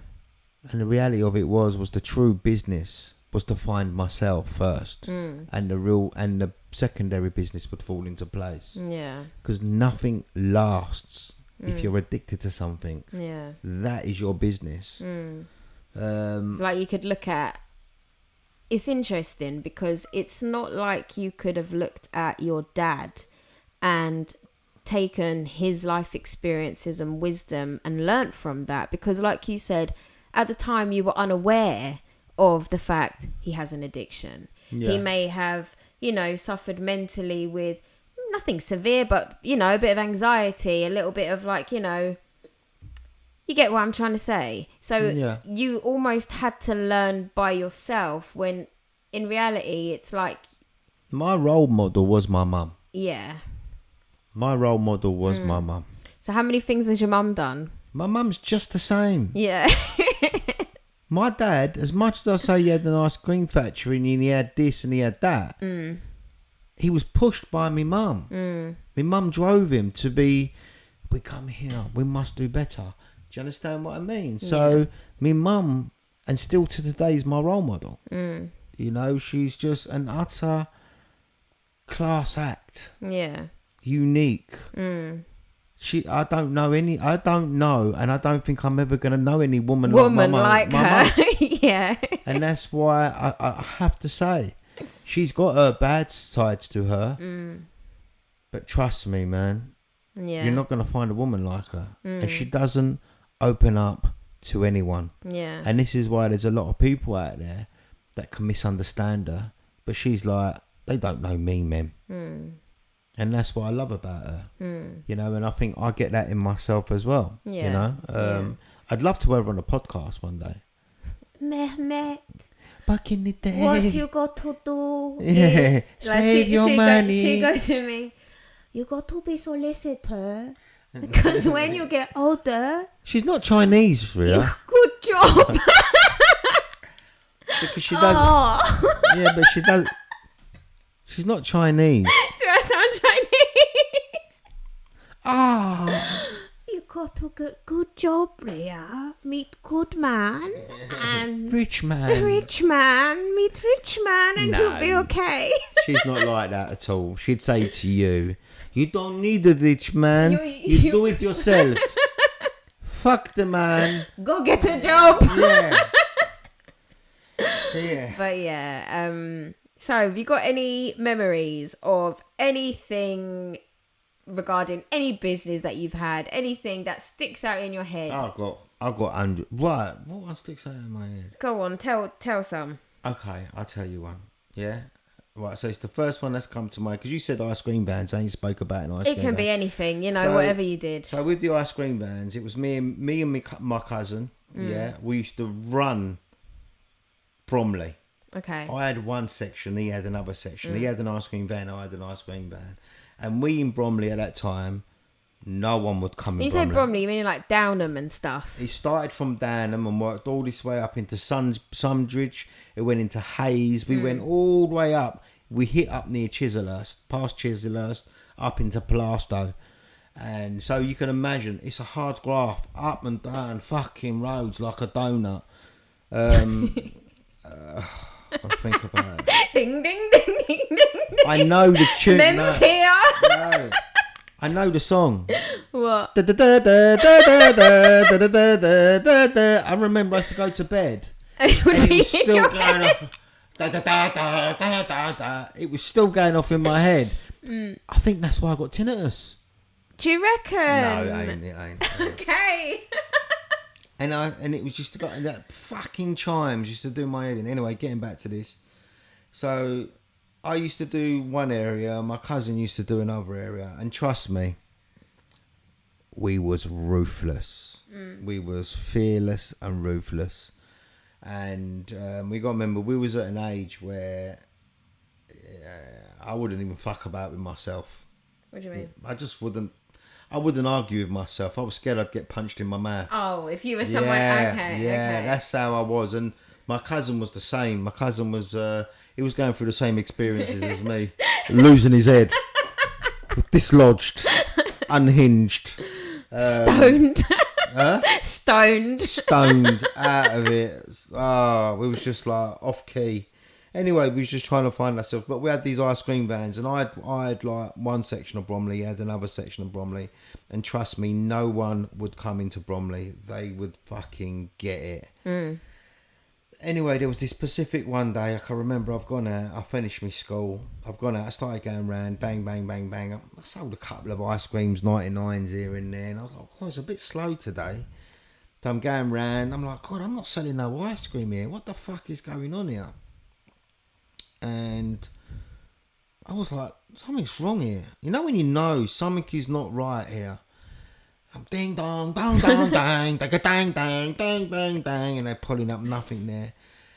Speaker 2: And the reality of it was the true business was to find myself first. And the secondary business would fall into place.
Speaker 1: Yeah.
Speaker 2: Because nothing lasts if you're addicted to something.
Speaker 1: Yeah.
Speaker 2: That is your business.
Speaker 1: It's like you could look at... It's interesting because it's not like you could have looked at your dad and taken his life experiences and wisdom and learnt from that. Because like you said, at the time you were unaware of the fact he has an addiction.
Speaker 2: Yeah.
Speaker 1: He may have, you know, suffered mentally with nothing severe, but, you know, a bit of anxiety, a little bit of like, you know, you get what I'm trying to say. So
Speaker 2: Yeah.
Speaker 1: you almost had to learn by yourself when in reality it's like...
Speaker 2: My role model was my mum.
Speaker 1: Yeah.
Speaker 2: My role model was my mum.
Speaker 1: So how many things has your mum done?
Speaker 2: My mum's just the same.
Speaker 1: Yeah.
Speaker 2: My dad, as much as I say he had an ice cream factory and he had this and he had that, he was pushed by my mum. My mum drove him to be, we come here, we must do better. Do you understand what I mean? So my mum, and still to today, is my role model. You know, she's just an utter class act.
Speaker 1: Yeah.
Speaker 2: Unique. I don't know, and I don't think I'm ever going to know any woman like my
Speaker 1: her.
Speaker 2: mum.
Speaker 1: Yeah.
Speaker 2: And that's why I have to say, she's got her bad sides to her. But trust me, man,
Speaker 1: Yeah.
Speaker 2: you're not going to find a woman like her. And she doesn't open up to anyone.
Speaker 1: Yeah.
Speaker 2: And this is why there's a lot of people out there that can misunderstand her. But she's like, they don't know me, man. And that's what I love about her. You know, and I think I get that in myself as well.
Speaker 1: Yeah.
Speaker 2: You know, I'd love to have her on a podcast one day.
Speaker 1: Mehmet,
Speaker 2: Back in the day.
Speaker 1: what you got to do?
Speaker 2: Yeah,
Speaker 1: is-
Speaker 2: save your money.
Speaker 1: She goes to me, you got to be solicitor. Because when you get older,
Speaker 2: She's not Chinese, Ria.
Speaker 1: good job.
Speaker 2: Because she does.
Speaker 1: Oh.
Speaker 2: Yeah, but she does. She's not Chinese.
Speaker 1: Do I sound Chinese?
Speaker 2: Ah.
Speaker 1: You got to get good job, Ria. Meet good man. And
Speaker 2: Rich man.
Speaker 1: rich man. Meet rich man and you'll be
Speaker 2: No.
Speaker 1: okay.
Speaker 2: She's not like that at all. She'd say to you, you don't need a rich man. You
Speaker 1: You-
Speaker 2: do it yourself. Fuck the man.
Speaker 1: Go get a job.
Speaker 2: Yeah. Yeah.
Speaker 1: But yeah, so have you got any memories of anything regarding any business that you've had, anything that sticks out in your head?
Speaker 2: I've got 100. Right. What one sticks out in my head?
Speaker 1: Go on, tell some.
Speaker 2: Okay, I'll tell you one. Yeah. Right, so it's the first one that's come to mind because you said ice cream vans. I ain't spoke about an ice cream
Speaker 1: It can
Speaker 2: van.
Speaker 1: be anything, you know,
Speaker 2: So-
Speaker 1: whatever you did.
Speaker 2: So with the ice cream vans, it was me and my cousin. Yeah, we used to run Bromley.
Speaker 1: Okay.
Speaker 2: I had one section, he had another section. He had an ice cream van, I had an ice cream van. And we in Bromley at that time, no one would come
Speaker 1: When
Speaker 2: in
Speaker 1: you say
Speaker 2: Bromley.
Speaker 1: Bromley, you mean like Downham and stuff?
Speaker 2: It started from Downham and worked all this way up into Sundridge. It went into Hayes. We went all the way up. We hit up near Chislehurst, past Chislehurst, up into Plastow. And so you can imagine, it's a hard graft, up and down fucking roads like a donut. I think about it.
Speaker 1: Ding, ding, ding, ding, ding, ding.
Speaker 2: I know the tune.
Speaker 1: Them's here.
Speaker 2: No. I know the song.
Speaker 1: What?
Speaker 2: I remember I used to go to bed
Speaker 1: And it would
Speaker 2: and it
Speaker 1: be
Speaker 2: was
Speaker 1: in
Speaker 2: still
Speaker 1: your
Speaker 2: going
Speaker 1: head.
Speaker 2: off. It was still going off in my head. I think that's why I got tinnitus.
Speaker 1: Do you reckon?
Speaker 2: No, it ain't.
Speaker 1: Okay.
Speaker 2: And it was just got that fucking chimes used to do my head in. Anyway, getting back to this. So I used to do one area, my cousin used to do another area, and trust me, we was ruthless. We was fearless and ruthless. And we got to remember, we was at an age where I wouldn't even fuck about with myself.
Speaker 1: What do you mean?
Speaker 2: I wouldn't argue with myself. I was scared I'd get punched in my mouth.
Speaker 1: Oh, if you were somewhere, okay.
Speaker 2: That's how I was. And my cousin was the same. My cousin was, he was going through the same experiences as me. Losing his head. Dislodged. Unhinged.
Speaker 1: Stoned.
Speaker 2: Huh?
Speaker 1: Stoned.
Speaker 2: Stoned out of it. Oh, we was just like off key. Anyway, we was just trying to find ourselves. But we had these ice cream vans, and I had like one section of Bromley, he had another section of Bromley. And trust me, no one would come into Bromley. They would fucking get it. Anyway, there was this specific one day, I can remember, I've gone out, I finished my school, I've gone out, I started going round, bang, bang, bang, bang. I sold a couple of ice creams, 99s here and there, and I was like, oh, it's a bit slow today. So I'm going round, I'm like, God, I'm not selling no ice cream here. What the fuck is going on here? And I was like, something's wrong here. You know when you know something is not right here? I'm ding dong, dong, dong, dang, dang, dang, dang, dang, dang, dang, and they're pulling up nothing there.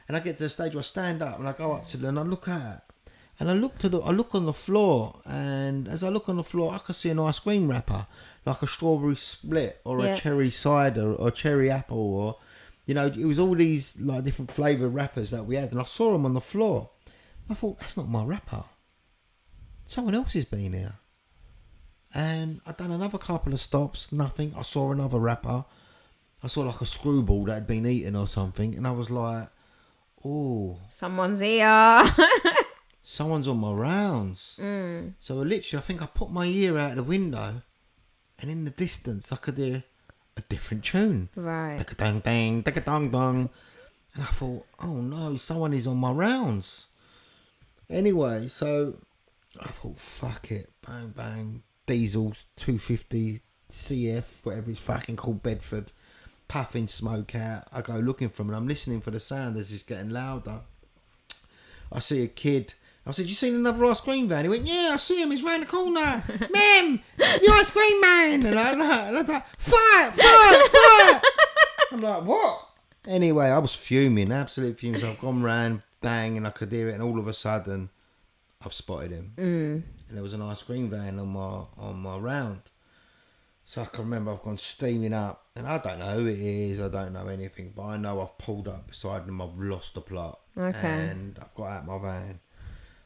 Speaker 2: And I get to the stage where I stand up and I go up to them and I look at it. And I look on the floor, and as I look on the floor, I can see an ice cream wrapper, like a strawberry split or a cherry cider or cherry apple, or, you know, it was all these like different flavour wrappers that we had, and I saw them on the floor. I thought, that's not my wrapper. Someone else has been here. And I done another couple of stops, nothing. I saw another wrapper. I saw like a screwball that had been eaten or something, and I was like, oh,
Speaker 1: Someone's here.
Speaker 2: someone's on my rounds. So literally, I think I put my ear out the window, and in the distance, I could hear a different tune.
Speaker 1: Right.
Speaker 2: Dang, dang, dang, dang, dang. And I thought, oh no, someone is on my rounds. Anyway, so I thought, fuck it, bang bang, diesels, 250 CF, whatever it's fucking called, Bedford, puffing smoke out. I go looking for them, and I'm listening for the sound as it's getting louder. I see a kid. I said, you seen another ice cream van? He went, yeah, I see him. He's round the corner. Ma'am, the ice cream man. And I was like, fire. I'm like, what? Anyway, I was fuming, absolute fuming. So I've gone round, bang, and I could hear it. And all of a sudden, I've spotted him. And there was an ice cream van on my round. So I can remember I've gone steaming up. And I don't know who it is. I don't know anything. But I know I've pulled up beside them. I've lost the plot.
Speaker 1: Okay.
Speaker 2: And I've got out my van.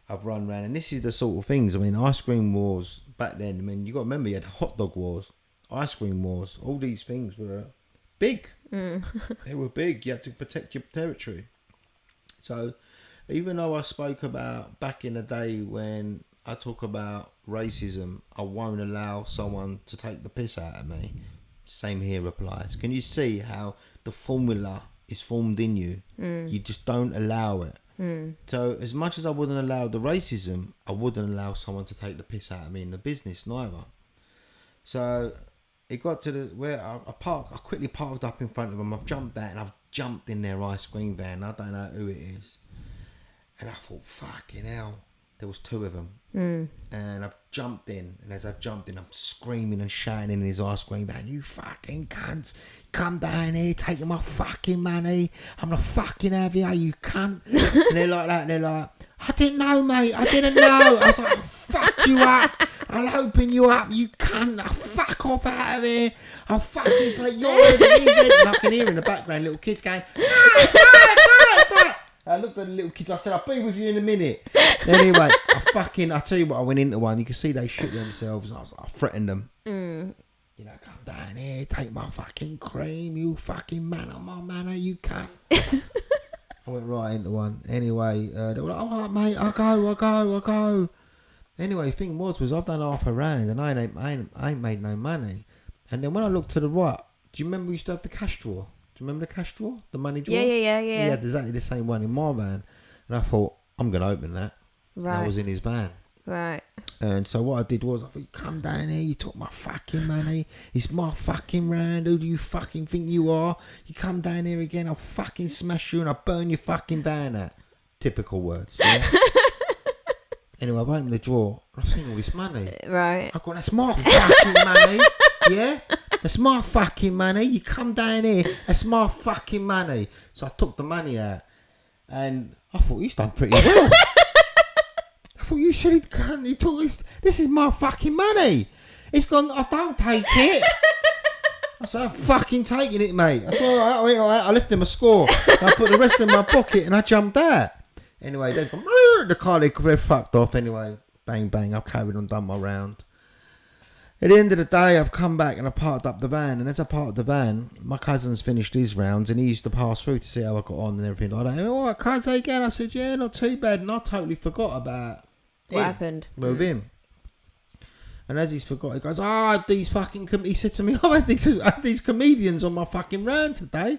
Speaker 2: I've run around, and this is the sort of things. I mean, ice cream wars back then. I mean, you got to remember, you had hot dog wars, ice cream wars. All these things were big. They were big. You had to protect your territory. So, even though I spoke about back in the day when I talk about racism, I won't allow someone to take the piss out of me. Same here applies. Can you see how the formula is formed in you? You just don't allow it. So as much as I wouldn't allow the racism, I wouldn't allow someone to take the piss out of me in the business neither. So it got to where I quickly parked up in front of them. I've jumped out and I've jumped in their ice cream van. I don't know who it is. And I thought, fucking hell. There was two of them. And I've jumped in. And as I've jumped in, I'm screaming and shouting in his ice cream van, you fucking cunts. Come down here, taking my fucking money. I'm gonna fucking have you cunt. And they're like that. And they're like, I didn't know, mate. I didn't know. I was like, I'll fuck you up. I'll open you up, you cunt. I'll fuck off out of here. I'll fucking play your head and his head. And I can hear in the background little kids going, no. I looked at the little kids. I said, I'll be with you in a minute. Anyway, I tell you what, I went into one. You can see they shit themselves. And I was like, I threatened them. You know, come down here, take my fucking cream, you fucking man on my manor, you cunt. I went right into one. Anyway, they were like, all right, mate, I'll go. Anyway, the thing was I've done half a round and I ain't made no money. And then when I looked to the right, do you remember we used to have the cash drawer? Do you remember the cash drawer? The money drawer?
Speaker 1: Yeah.
Speaker 2: He had exactly the same one in my van. And I thought, I'm going to open that.
Speaker 1: Right.
Speaker 2: And I was in his van.
Speaker 1: Right.
Speaker 2: And so what I did was, I thought, you come down here, you took my fucking money. It's my fucking round. Who do you fucking think you are? You come down here again, I'll fucking smash you and I'll burn your fucking van out. Typical words. Yeah? Anyway, I've opened the drawer. I've seen all this money.
Speaker 1: Right.
Speaker 2: I go, that's my fucking money. Yeah? That's my fucking money. You come down here, that's my fucking money. So I took the money out. And I thought, he's done pretty well. I thought, you said he took this. This is my fucking money. He's gone, I don't take it. I said, I'm fucking taking it, mate. I said, all right. I left him a score. I put the rest in my pocket and I jumped out. Anyway, they've gone, the car, they're fucked off. Anyway, bang, bang. I've carried on, done my round. At the end of the day, I've come back and I parked up the van. And as I parked the van, my cousin's finished his rounds and he used to pass through to see how I got on and everything like that. All right, cuz, again. I said, yeah, not too bad. And I totally forgot about
Speaker 1: what happened
Speaker 2: with him. And as he's forgot, he goes, these fucking... He said to me, I had these comedians on my fucking round today.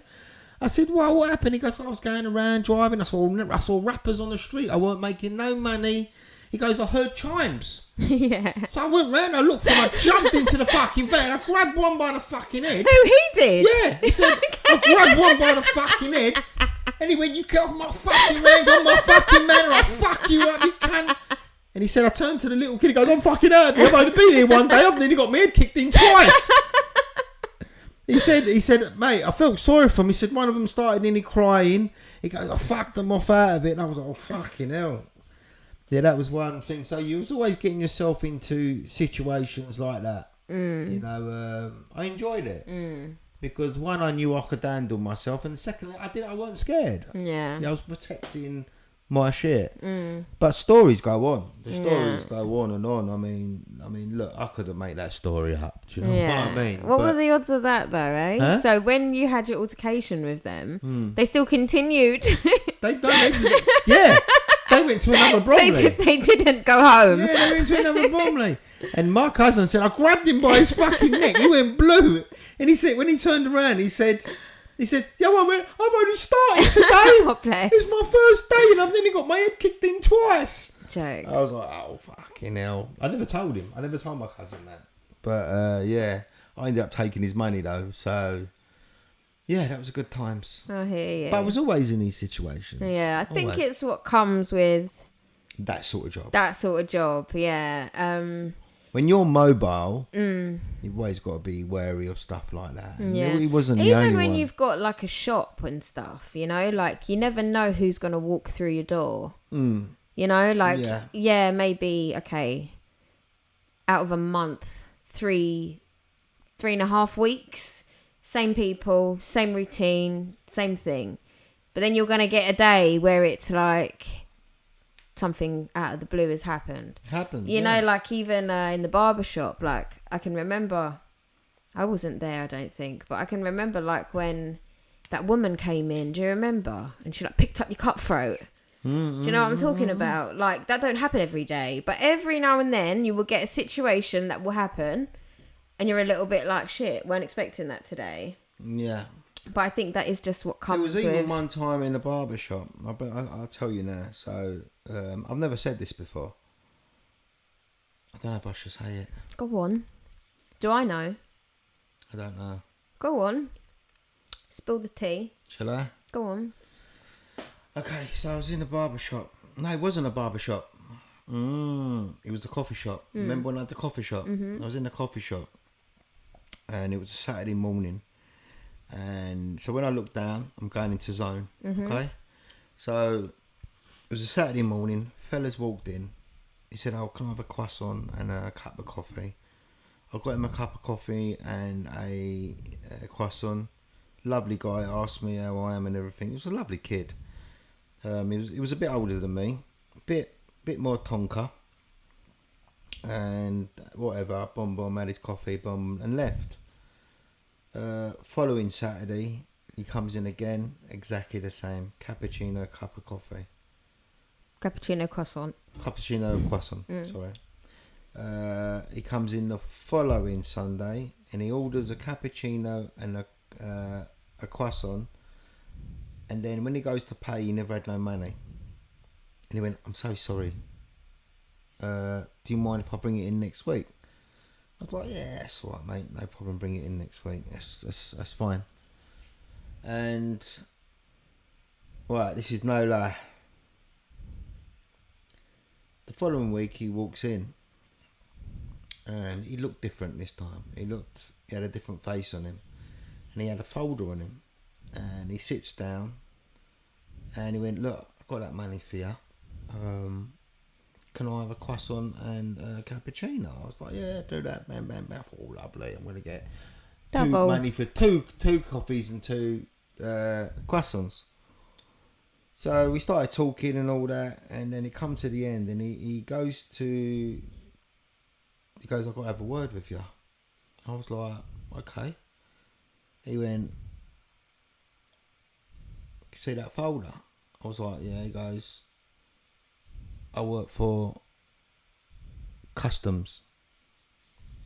Speaker 2: I said, well, what happened? He goes, I was going around driving. I saw rappers on the street. I weren't making no money. He goes, I heard chimes.
Speaker 1: Yeah.
Speaker 2: So I went round, I jumped into the fucking van, I grabbed one by the fucking head.
Speaker 1: Who, he did?
Speaker 2: Yeah, he said, I grabbed one by the fucking head, and he went, you get off my fucking round, on my fucking manor, I'll fuck you up, you cunt. And he said, I turned to the little kid, he goes, I'm fucking out of here, I've only been here one day, I've nearly got my head kicked in twice. He said, mate, I felt sorry for him. He said, one of them started nearly crying. He goes, I fucked them off out of it. And I was like, oh, fucking hell. Yeah, that was one thing. So you was always getting yourself into situations like that. You know, I enjoyed it. Because one, I knew I could handle myself. And secondly, I wasn't scared.
Speaker 1: Yeah.
Speaker 2: I was protecting my shit. But stories go on. The stories go on and on. I mean, look, I could have made that story up. Do you know what I mean?
Speaker 1: What were the odds of that, though, eh?
Speaker 2: Huh?
Speaker 1: So when you had your altercation with them, they still continued.
Speaker 2: They went to another Bromley.
Speaker 1: They didn't go home.
Speaker 2: Yeah, they went to another Bromley. And my cousin said, I grabbed him by his fucking neck. He went blue. And he said, when he turned around, he said, He said, "Yeah, I went, I've only started today.
Speaker 1: Oh, bless.
Speaker 2: It's my first day and I've nearly got my head kicked in twice."
Speaker 1: Joke.
Speaker 2: I was like, "Oh, fucking hell." I never told him. I never told my cousin that. But, yeah, I ended up taking his money, though. So, yeah, that was a good times.
Speaker 1: I hear you.
Speaker 2: But I was always in these situations.
Speaker 1: Yeah, I think
Speaker 2: Always.
Speaker 1: it's what comes with
Speaker 2: That sort of job.
Speaker 1: that sort of job. Yeah.
Speaker 2: When you're mobile, you've always got to be wary of stuff like that. And
Speaker 1: Yeah.
Speaker 2: he wasn't the only
Speaker 1: Even when
Speaker 2: one.
Speaker 1: you've got like a shop and stuff, you know, like you never know who's going to walk through your door. You know, like, yeah, maybe, okay, out of a month, 3.5 weeks, same people, same routine, same thing. But then you're going to get a day where it's like something out of the blue has happened. You know, like even in the barbershop, like I can remember, I wasn't there, I don't think, but I can remember like when that woman came in, do you remember? And she like picked up your cutthroat. Do you know what I'm talking about? Like that don't happen every day, but every now and then you will get a situation that will happen and you're a little bit like, shit, weren't expecting that today.
Speaker 2: Yeah.
Speaker 1: But I think that is just what comes with...
Speaker 2: There was even one time in the barber shop. I'll tell you now. So, I've never said this before. I don't know if I should say it.
Speaker 1: Go on. Do I know?
Speaker 2: I don't know.
Speaker 1: Go on. Spill the tea.
Speaker 2: Shall I?
Speaker 1: Go on.
Speaker 2: Okay, so I was in the barber shop. No, it wasn't a barber shop. It was the coffee shop. Remember when I had the coffee shop? I was in the coffee shop. And it was a Saturday morning. And so when I looked down, I'm going into zone. Okay? So it was a Saturday morning. Fellas walked in. He said, "Oh, can I have a croissant and a cup of coffee?" I got him a cup of coffee and a croissant. Lovely guy. Asked me how I am and everything. He was a lovely kid. He was a bit older than me. Bit more tonka. And whatever. Boom, had his coffee, boom, and left. Following Saturday, he comes in again, exactly the same. Cappuccino, cup of coffee.
Speaker 1: Cappuccino croissant.
Speaker 2: Cappuccino croissant, sorry. He comes in the following Sunday and he orders a cappuccino and a croissant. And then when he goes to pay, he never had no money. And he went, "I'm so sorry. Do you mind if I bring it in next week?" I was like, "Yeah, that's all right, mate. No problem. Bring it in next week. That's fine." And right, this is no lie. The following week, he walks in, and he looked different this time. He had a different face on him, and he had a folder on him. And he sits down, and he went, "Look, I got that money for you. Can I have a croissant and a cappuccino?" I was like, "Yeah, do that." Bam, bam, bam. I thought, "Oh, lovely. I'm going to get
Speaker 1: Double.
Speaker 2: money for two coffees and two croissants." So we started talking and all that, and then it come to the end, and he goes, "I've got to have a word with you." I was like, "Okay." He went, "You see that folder?" I was like, "Yeah." He goes, "I work for customs."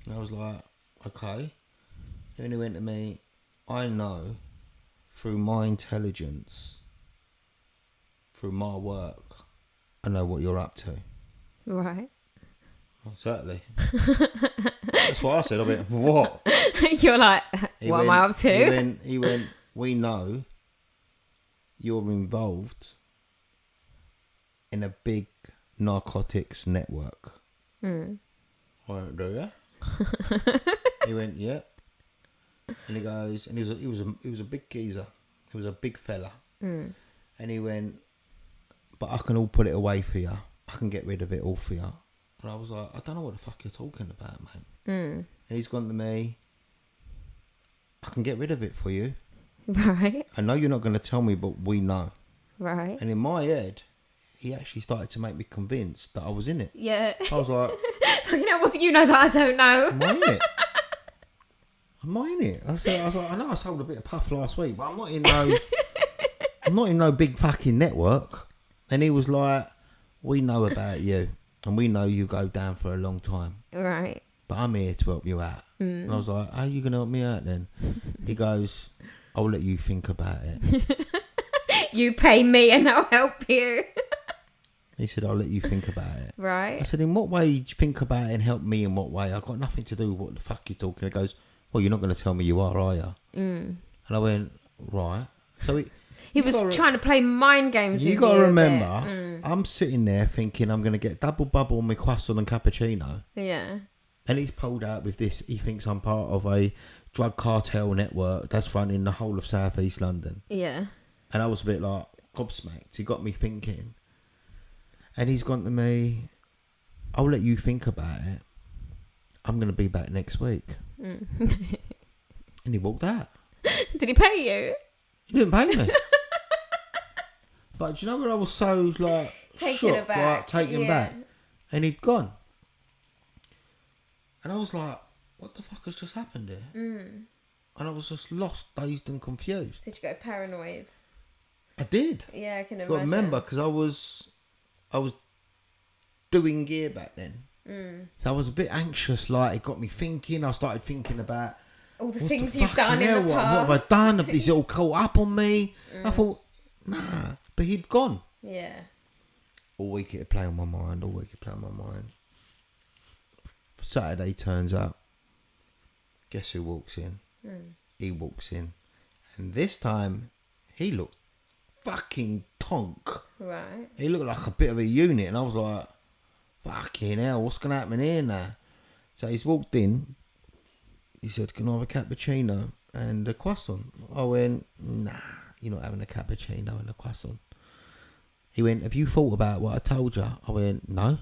Speaker 2: And I was like, "Okay." Then he went to me, "I know through my intelligence, through my work, I know what you're up to."
Speaker 1: Right.
Speaker 2: Well, certainly. That's what I said. I went, "What?"
Speaker 1: You're like, what am I up to?
Speaker 2: He went, "We know you're involved in a big narcotics network." I went, "Do you?" He went, "Yep." And he goes, and he was a big geezer. He was a big fella. And he went, "But I can all put it away for you. I can get rid of it all for you." And I was like, "I don't know what the fuck you're talking about, mate." And he's gone to me, "I can get rid of it for you.
Speaker 1: Right.
Speaker 2: I know you're not going to tell me, but we know."
Speaker 1: Right.
Speaker 2: And in my head, he actually started to make me convinced that I was in it.
Speaker 1: Yeah.
Speaker 2: I was like,
Speaker 1: You know, what do you know that I don't know?
Speaker 2: "Am I in it? Am I in it?" I was like, "I know I sold a bit of puff last week, but I'm not in no big fucking network." And he was like, "We know about you, and we know you go down for a long time.
Speaker 1: Right.
Speaker 2: But I'm here to help you out." And I was like, "How are you going to help me out then?" He goes, I'll let you think about it.
Speaker 1: You pay me and I'll help you.
Speaker 2: He said, I'll let you think about it.
Speaker 1: Right.
Speaker 2: I said, in what way you think about it and help me in what way? I've got nothing to do with what the fuck you're talking. He goes, well, you're not going to tell me you are you? And I went, right. So
Speaker 1: he was trying to play mind games with you.
Speaker 2: You got to remember, I'm sitting there thinking I'm going to get double bubble on my croissant and cappuccino.
Speaker 1: Yeah.
Speaker 2: And he's pulled out with this. He thinks I'm part of a drug cartel network that's fronting the whole of South East London.
Speaker 1: Yeah.
Speaker 2: And I was a bit like gobsmacked. He got me thinking. And he's gone to me, I'll let you think about it. I'm going to be back next week. And he walked out.
Speaker 1: Did he pay you?
Speaker 2: He didn't pay me. But do you know where I was so like
Speaker 1: taken
Speaker 2: shocked,
Speaker 1: aback.
Speaker 2: like taken back? And he'd gone. And I was like, what the fuck has just happened here? And I was just lost, dazed and confused.
Speaker 1: Did you go paranoid?
Speaker 2: I did.
Speaker 1: Yeah, I can imagine.
Speaker 2: Got to remember, because I was doing gear back then. So I was a bit anxious, like it got me thinking. I started thinking about
Speaker 1: all the things you've done in the past.
Speaker 2: What have I done? Have these all caught up on me? I thought, nah. But he'd gone.
Speaker 1: Yeah.
Speaker 2: All week it'd play on my mind. Saturday turns up. Guess who walks in? He walks in. And this time, he looked fucking tonk.
Speaker 1: Right.
Speaker 2: He looked like a bit of a unit. And I was like, fucking hell, what's going to happen here now? So he's walked in. He said, can I have a cappuccino and a croissant? I went, nah, you're not having a cappuccino and a croissant. He went, have you thought about what I told you? I went, no.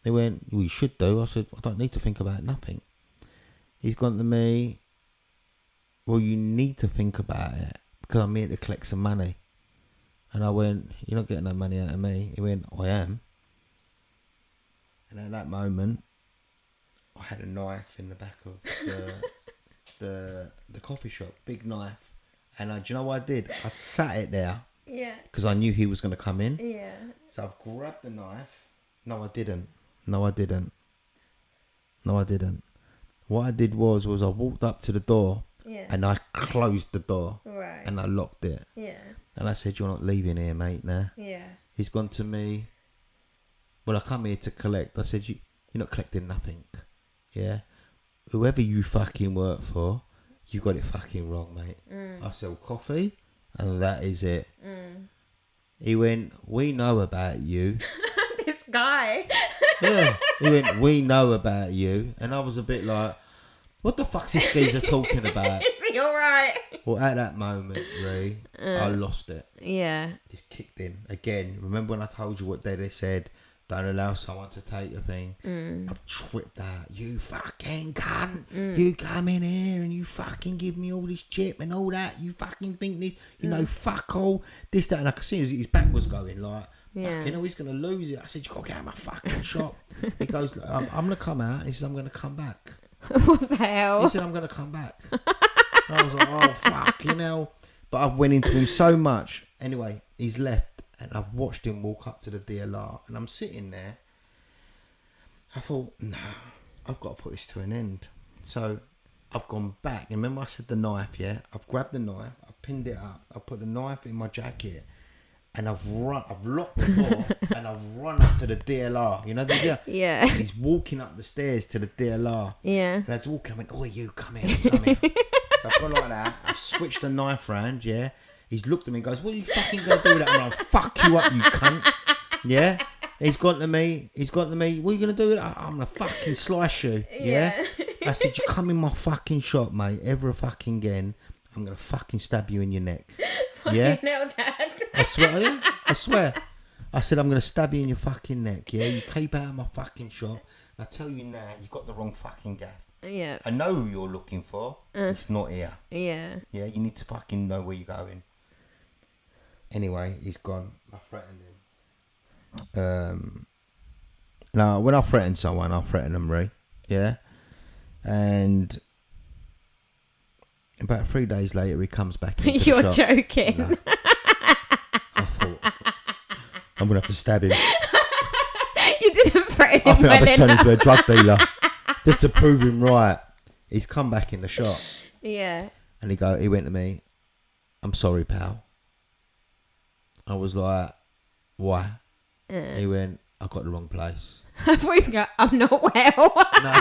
Speaker 2: He went, well, you should do. I said, I don't need to think about nothing. He's gone to me, well, you need to think about it because I'm here to collect some money. And I went, you're not getting no money out of me. He went, I am. And at that moment, I had a knife in the back of the coffee shop, big knife. And do you know what I did? I sat it there.
Speaker 1: Yeah.
Speaker 2: Because I knew he was going to come in.
Speaker 1: Yeah.
Speaker 2: So I've grabbed the knife. No, I didn't. What I did was I walked up to the door.
Speaker 1: Yeah.
Speaker 2: And I closed the door.
Speaker 1: Right.
Speaker 2: And I locked it.
Speaker 1: Yeah.
Speaker 2: And I said, you're not leaving here, mate, now.
Speaker 1: Yeah.
Speaker 2: He's gone to me, well, I come here to collect. I said, you're not collecting nothing. Yeah? Whoever you fucking work for, you got it fucking wrong, mate. I sell coffee, and that is it. He went, we know about you.
Speaker 1: This guy.
Speaker 2: Yeah. He went, we know about you. And I was a bit like, what the fuck's this geezer talking about?
Speaker 1: Is he alright?
Speaker 2: Well, at that moment, Ray, I lost it.
Speaker 1: Yeah.
Speaker 2: Just kicked in. Again, remember when I told you what they said? Don't allow someone to take your thing. I've tripped out. You fucking cunt. You come in here and you fucking give me all this chip and all that. You fucking think this, you know, fuck all. This, that. And I could see his back was going like, fucking hell, he's going to lose it. I said, you got to get out of my fucking shop. He goes, I'm going to come out. He says, I'm going to come back.
Speaker 1: What the hell?
Speaker 2: He said, I'm going to come back. And I was like, oh, fucking hell. But I've went into him so much. Anyway, he's left. And I've watched him walk up to the DLR. And I'm sitting there. I thought, nah, I've got to put this to an end. So I've gone back. Remember I said the knife, yeah? I've grabbed the knife. I've pinned it up. I put the knife in my jacket. And I've locked the door. And I've run up to the DLR. You know the DLR?
Speaker 1: Yeah.
Speaker 2: And he's walking up the stairs to the DLR.
Speaker 1: Yeah.
Speaker 2: And I was walking. I went, oh, you, come here. So I've gone like that. I've switched the knife round, yeah? He's looked at me and goes, what are you fucking going to do with that? I'm like, fuck you up, you cunt. Yeah? He's gone to me, what are you going to do with it? I'm going to fucking slice you. Yeah? I said, you come in my fucking shop, mate, ever fucking again, I'm going to fucking stab you in your neck. Yeah?
Speaker 1: Fucking hell, Dad.
Speaker 2: I swear. I said, I'm going to stab you in your fucking neck. Yeah? You keep out of my fucking shop. And I tell you now, you got the wrong fucking gaff.
Speaker 1: Yeah.
Speaker 2: I know who you're looking for. It's not here.
Speaker 1: Yeah.
Speaker 2: Yeah? You need to fucking know where you're going. Anyway, he's gone. I threatened him. Now, when I threaten someone, I threaten them, Ray. Yeah? And about 3 days later, he comes back into
Speaker 1: You're
Speaker 2: the shop.
Speaker 1: joking.
Speaker 2: No. I thought, I'm going to have to stab him.
Speaker 1: You didn't threaten him.
Speaker 2: I think I best turn
Speaker 1: enough.
Speaker 2: into a drug dealer. Just to prove him right. He's come back in the shop.
Speaker 1: Yeah.
Speaker 2: And he went to me, I'm sorry, pal. I was like, why? He went, I got the wrong place.
Speaker 1: I thought he was going, I'm not well.
Speaker 2: No.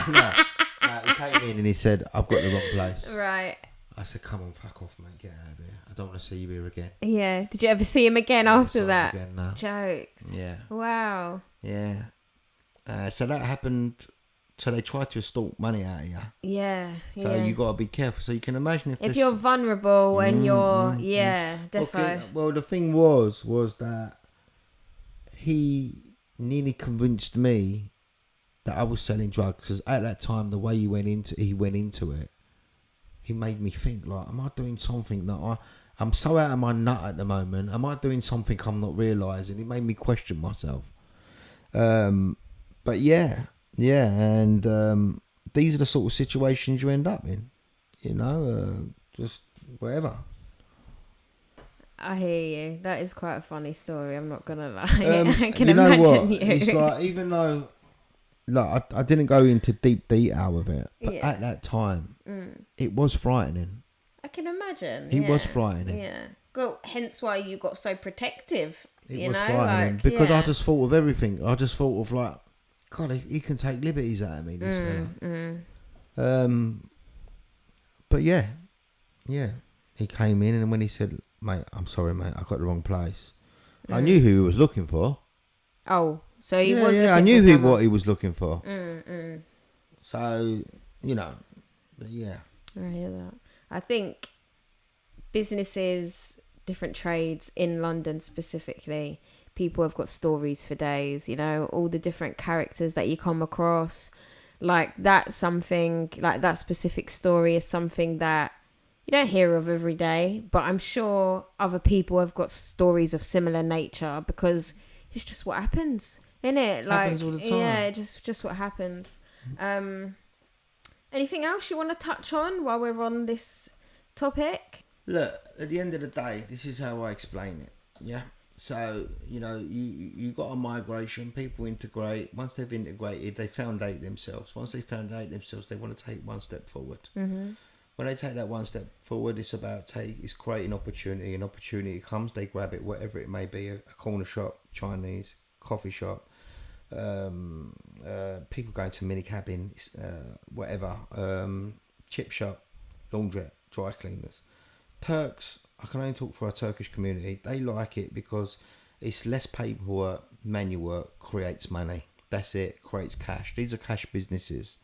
Speaker 2: He came in and he said, I've got the wrong place.
Speaker 1: Right.
Speaker 2: I said, come on, fuck off, mate. Get out of here. I don't want to see you here again.
Speaker 1: Yeah. Did you ever see him again after that?
Speaker 2: Again, no.
Speaker 1: Jokes.
Speaker 2: Yeah.
Speaker 1: Wow.
Speaker 2: Yeah. So that happened. So they tried to extort money out of you.
Speaker 1: Yeah.
Speaker 2: So you got to be careful. So you can imagine
Speaker 1: if you're vulnerable and you're, defo.
Speaker 2: Okay. Well, the thing was that he nearly convinced me that I was selling drugs, because at that time the way he went into it, he made me think, like, am I doing something that I'm so out of my nut at the moment? Am I doing something I'm not realising? It made me question myself. But yeah, and these are the sort of situations you end up in, just whatever.
Speaker 1: I hear you. That is quite a funny story. I'm not gonna lie. I can
Speaker 2: you know
Speaker 1: imagine
Speaker 2: what?
Speaker 1: you.
Speaker 2: It's like, even though, like, I didn't go into deep detail with it, but at that time, it was frightening.
Speaker 1: I can imagine.
Speaker 2: It was frightening.
Speaker 1: Yeah. Well, hence why you got so protective.
Speaker 2: It was frightening because I just thought of everything. I just thought of, like, God, he can take liberties out of me, this fella. But yeah, he came in, and when he said, mate, I'm sorry, mate, I got the wrong place. I knew who he was looking for.
Speaker 1: Oh, so he was.
Speaker 2: Yeah, I knew what he was looking for. So, but yeah.
Speaker 1: I hear that. I think businesses, different trades in London specifically, people have got stories for days, all the different characters that you come across. Like that specific story is something that you don't hear of every day, but I'm sure other people have got stories of similar nature, because it's just what happens, isn't it? Like,
Speaker 2: happens all the time.
Speaker 1: Yeah, just what happens. Anything else you want to touch on while we're on this topic?
Speaker 2: Look, at the end of the day, this is how I explain it. Yeah. So, you got a migration, people integrate. Once they've integrated, they foundate themselves. Once they foundate themselves, they want to take one step forward. Mm-hmm. When they take that one step forward, it's creating opportunity. And opportunity comes, they grab it, whatever it may be, a corner shop, Chinese, coffee shop, people going to mini cabins, whatever, chip shop, laundrette, dry cleaners. Turks, I can only talk for our Turkish community. They like it because it's less paperwork, manual work, creates money. That's it, creates cash. These are cash businesses.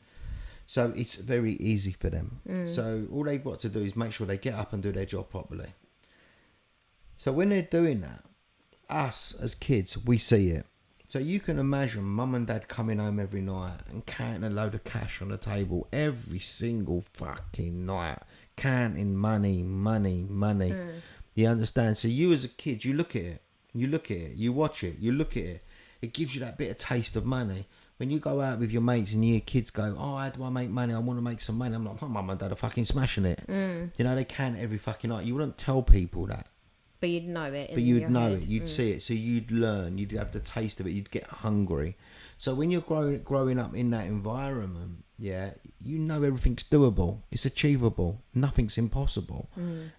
Speaker 2: So it's very easy for them. So all they've got to do is make sure they get up and do their job properly. So when they're doing that, us as kids, we see it. So you can imagine mum and dad coming home every night and counting a load of cash on the table every single fucking night. Counting money. You understand? So you as a kid, you look at it, you watch it, you look at it. It gives you that bit of taste of money. When you go out with your mates and you hear kids go, oh, how do I make money? I want to make some money. I'm like, my mum and dad are fucking smashing it. They count every fucking night. You wouldn't tell people that.
Speaker 1: But you'd know it.
Speaker 2: But you'd know it. You'd see it. So you'd learn. You'd have the taste of it. You'd get hungry. So when you're growing up in that environment, everything's doable. It's achievable. Nothing's impossible.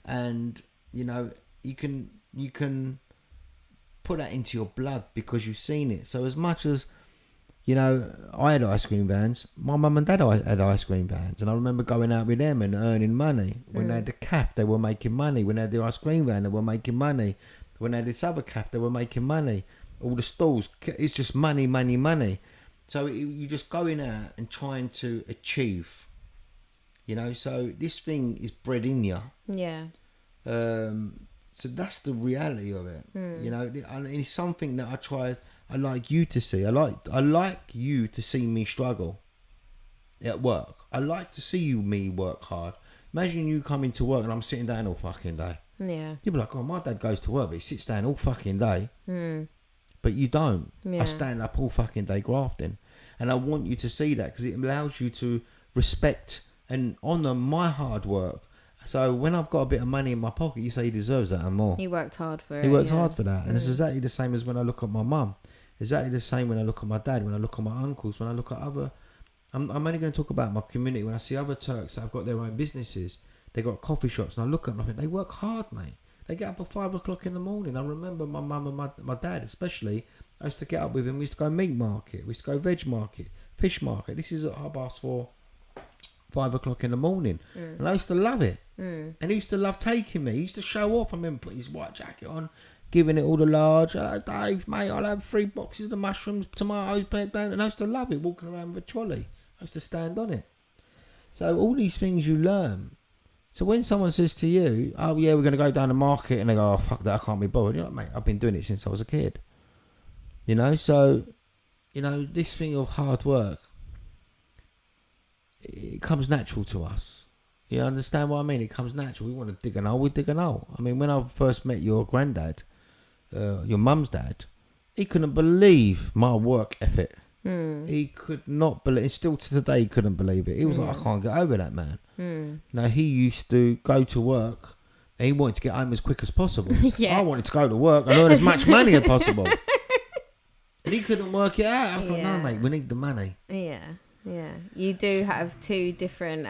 Speaker 2: And, you can put that into your blood because you've seen it. So as much as, I had ice cream vans, my mum and dad had ice cream vans. And I remember going out with them and earning money. When they had the cafe, they were making money. When they had the ice cream van, they were making money. When they had this other cafe, they were making money. All the stalls, it's just money. So you're just going out and trying to achieve, so this thing is bred in you.
Speaker 1: Yeah.
Speaker 2: So that's the reality of it. And it's something that I like you to see. I like you to see me struggle at work. I like to see me work hard. Imagine you coming to work and I'm sitting down all fucking day.
Speaker 1: Yeah.
Speaker 2: You'd be like, oh, my dad goes to work, but he sits down all fucking day. But you don't.
Speaker 1: Yeah.
Speaker 2: I stand up all fucking day grafting. And I want you to see that because it allows you to respect and honour my hard work. So when I've got a bit of money in my pocket, you say he deserves that and more.
Speaker 1: He worked hard for it.
Speaker 2: He worked hard for that. And it's exactly the same as when I look at my mum. Exactly the same when I look at my dad, when I look at my uncles, when I look at other... I'm only going to talk about my community. When I see other Turks that have got their own businesses, they got coffee shops, and I look at them and I think, they work hard, mate. They get up at 5 o'clock in the morning. I remember my mum and my dad especially. I used to get up with him. We used to go meat market. We used to go veg market, fish market. This is at 4:30, 5 o'clock in the morning. And I used to love it. And he used to love taking me. He used to show off. I remember putting his white jacket on, giving it all the large. Hello, Dave, mate, I'll have 3 boxes of the mushrooms, tomatoes, and I used to love it, walking around with a trolley. I used to stand on it. So all these things you learn. So when someone says to you, oh yeah, we're going to go down the market, and they go, oh fuck that, I can't be bothered. You're like, mate, I've been doing it since I was a kid. You know, so, you know, this thing of hard work, it comes natural to us. You understand what I mean? It comes natural. We want to dig an hole, we dig an hole. I mean, when I first met your granddad, your mum's dad, he couldn't believe my work ethic. He could not believe, still to today he couldn't believe it. He was like, I can't get over that, man. Now, he used to go to work and he wanted to get home as quick as possible. I wanted to go to work and earn as much money as possible. And he couldn't work it out. I was like, no, mate, we need the money.
Speaker 1: Yeah. You do have 2 different...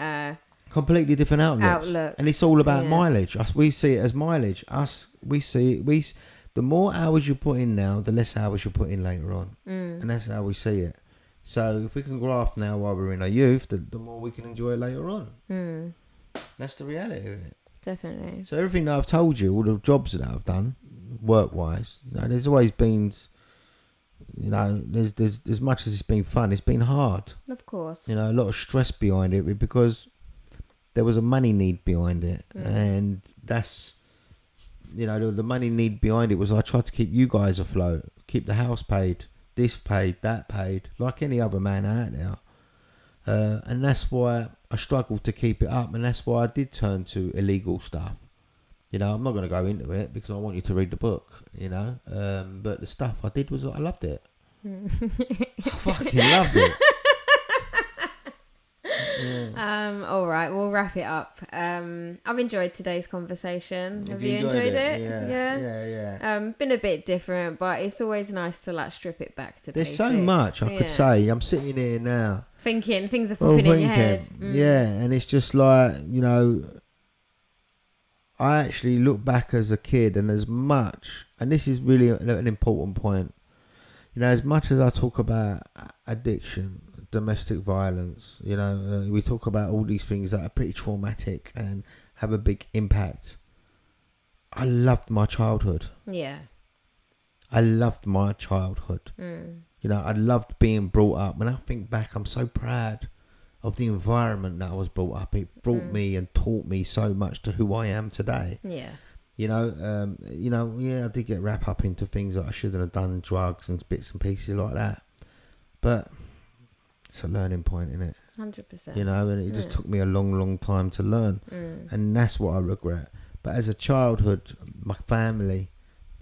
Speaker 2: completely different outlooks. And it's all about mileage. We see it as mileage. The more hours you put in now, the less hours you put in later on. And that's how we see it. So if we can graft now while we're in our youth, the more we can enjoy it later on. That's the reality of it.
Speaker 1: Definitely.
Speaker 2: So everything that I've told you, all the jobs that I've done, work-wise, you know, there's always been, you know, there's as much as it's been fun, it's been hard.
Speaker 1: Of course.
Speaker 2: You know, a lot of stress behind it because there was a money need behind it. And that's, you know, the money need behind it was I tried to keep you guys afloat, keep the house paid, this paid, that paid, like any other man out there. And that's why I struggled to keep it up, and that's why I did turn to illegal stuff. You know, I'm not going to go into it because I want you to read the book, you know. But the stuff I did was, I loved it. I fucking loved it.
Speaker 1: All right, we'll wrap it up. I've enjoyed today's conversation. Have you enjoyed it? Yeah. Been a bit different, but it's always nice to like strip it back to
Speaker 2: There's
Speaker 1: basics.
Speaker 2: so much I could say. I'm sitting here now
Speaker 1: thinking things are popping in your head.
Speaker 2: Yeah, and it's just like, you know, I actually look back as a kid, and as much, and this is really an important point, you know, as much as I talk about addiction, domestic violence, you know, we talk about all these things that are pretty traumatic and have a big impact. I loved my childhood.
Speaker 1: Yeah.
Speaker 2: I loved my childhood. You know, I loved being brought up. When I think back, I'm so proud of the environment that I was brought up. It brought me and taught me so much to who I am today.
Speaker 1: Yeah.
Speaker 2: You know, I did get wrapped up into things that I shouldn't have done, drugs and bits and pieces like that. But it's a learning point, isn't it?
Speaker 1: 100%.
Speaker 2: You know, and it just took me a long, long time to learn. And that's what I regret. But as a childhood, my family,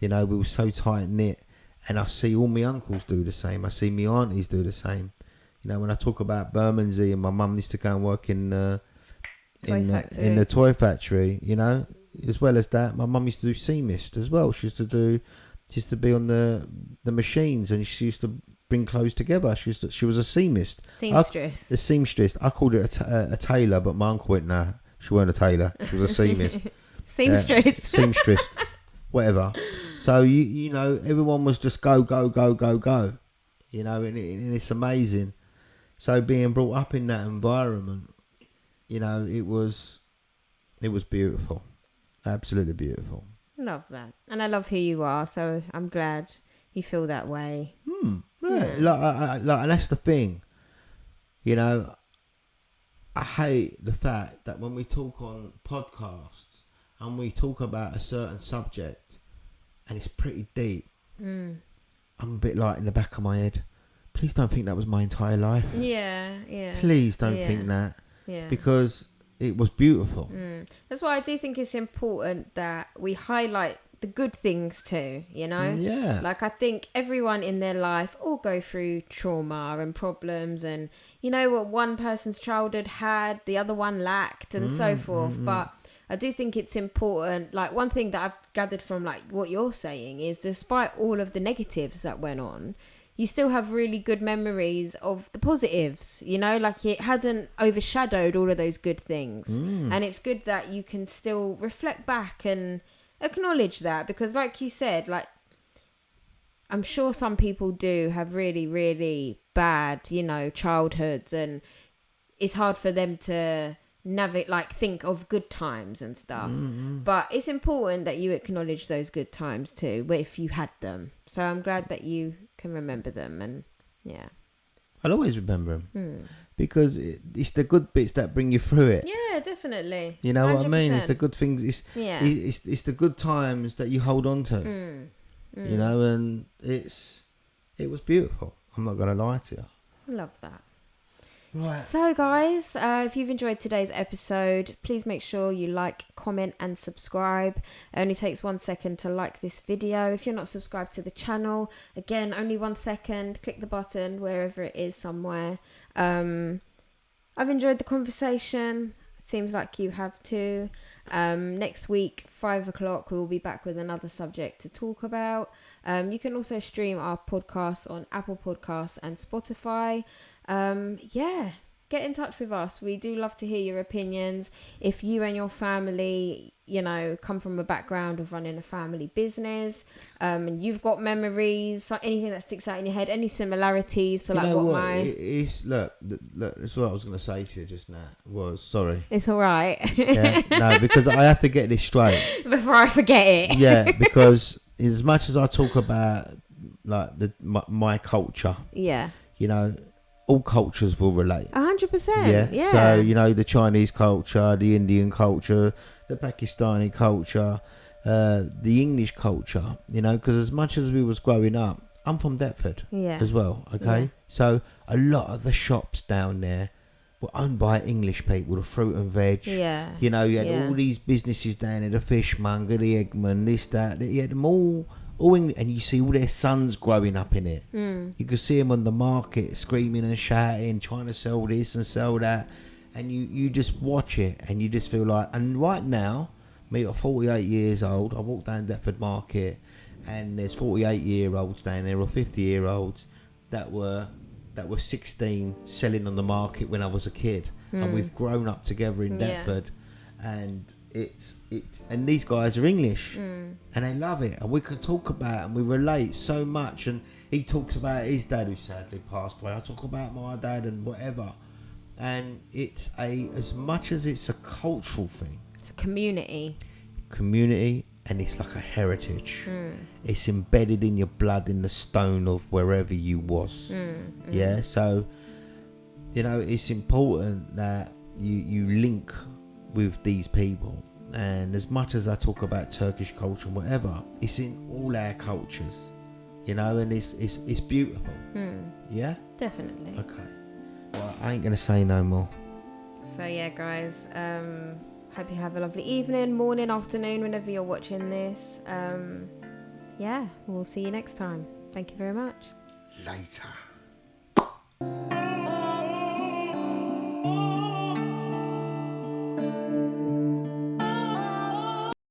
Speaker 2: you know, we were so tight-knit. And I see all my uncles do the same. I see my aunties do the same. You know, when I talk about Bermondsey, and my mum used to go and work in the toy factory, you know. As well as that, my mum used to do sea mist as well. She used to be on the machines, and she used to bring clothes together. She was a seamstress. A seamstress. I called it a tailor, but my uncle went, nah, she weren't a tailor. She was a seamstress. Seamstress. Whatever. So you know, everyone was just go. You know, and it's amazing. So being brought up in that environment, you know, it was beautiful. Absolutely beautiful.
Speaker 1: Love that. And I love who you are, so I'm glad you feel that way.
Speaker 2: Yeah. Like, and that's the thing. You know, I hate the fact that when we talk on podcasts and we talk about a certain subject and it's pretty deep, I'm a bit like in the back of my head, please don't think that was my entire life.
Speaker 1: Yeah.
Speaker 2: Please don't think that. Yeah. Because it was beautiful.
Speaker 1: That's why I do think it's important that we highlight the good things too, you know?
Speaker 2: Yeah.
Speaker 1: Like, I think everyone in their life all go through trauma and problems, and you know what one person's childhood had, the other one lacked, and so forth. But I do think it's important, like one thing that I've gathered from like what you're saying is, despite all of the negatives that went on, you still have really good memories of the positives, you know, like it hadn't overshadowed all of those good things. And it's good that you can still reflect back and acknowledge that, because like you said, like, I'm sure some people do have really, really bad, childhoods, and it's hard for them to think of good times and stuff. But it's important that you acknowledge those good times too, if you had them. So I'm glad that you can remember them, and yeah.
Speaker 2: I'll always remember them because it's the good bits that bring you through it.
Speaker 1: Yeah, definitely.
Speaker 2: You know 100%. What I mean? It's the good things. It's the good times that you hold on to. And it was beautiful. I'm not going to lie to you.
Speaker 1: Love that.
Speaker 2: Right.
Speaker 1: So guys, if you've enjoyed today's episode, please make sure you like, comment and subscribe. It only takes 1 second to like this video. If you're not subscribed to the channel, again, only 1 second. Click the button wherever it is somewhere. I've enjoyed the conversation. Seems like you have too. Next week, 5:00, we will be back with another subject to talk about. You can also stream our podcast on Apple Podcasts and Spotify. Get in touch with us. We do love to hear your opinions. If you and your family, come from a background of running a family business, and you've got memories, anything that sticks out in your head, any similarities to
Speaker 2: look, that's what I was going to say to you just now. Sorry.
Speaker 1: It's all right.
Speaker 2: No, because I have to get this straight
Speaker 1: before I forget it.
Speaker 2: Yeah, because as much as I talk about like my culture, all cultures will relate.
Speaker 1: 100%. Yeah.
Speaker 2: So the Chinese culture, the Indian culture, the Pakistani culture, the English culture. Because as much as we was growing up, I'm from Deptford as well. Okay, so a lot of the shops down there were owned by English people, the fruit and veg.
Speaker 1: Yeah.
Speaker 2: You had all these businesses down there, the fishmonger, the eggman, this, that. You had them all English, and you see all their sons growing up in it. You could see them on the market screaming and shouting, trying to sell this and sell that, and you just watch it and you just feel like. And right now, me at 48 years old, I walk down Deptford Market and there's 48-year-olds down there or 50-year-olds that were 16 selling on the market when I was a kid, and we've grown up together in Deptford, and and these guys are English, and they love it, and we can talk about it, and we relate so much. And he talks about his dad who sadly passed away. I talk about my dad and whatever, and it's as much as it's a cultural thing,
Speaker 1: it's a community,
Speaker 2: and it's like a heritage. It's embedded in your blood, in the stone of wherever you was. So it's important that you link with these people. And as much as I talk about Turkish culture and whatever, it's in all our cultures, and it's beautiful. Yeah,
Speaker 1: definitely.
Speaker 2: Okay, well, I ain't gonna say no more.
Speaker 1: So guys, hope you have a lovely evening, morning, afternoon, whenever you're watching this. We'll see you next time. Thank you very much.
Speaker 2: Later.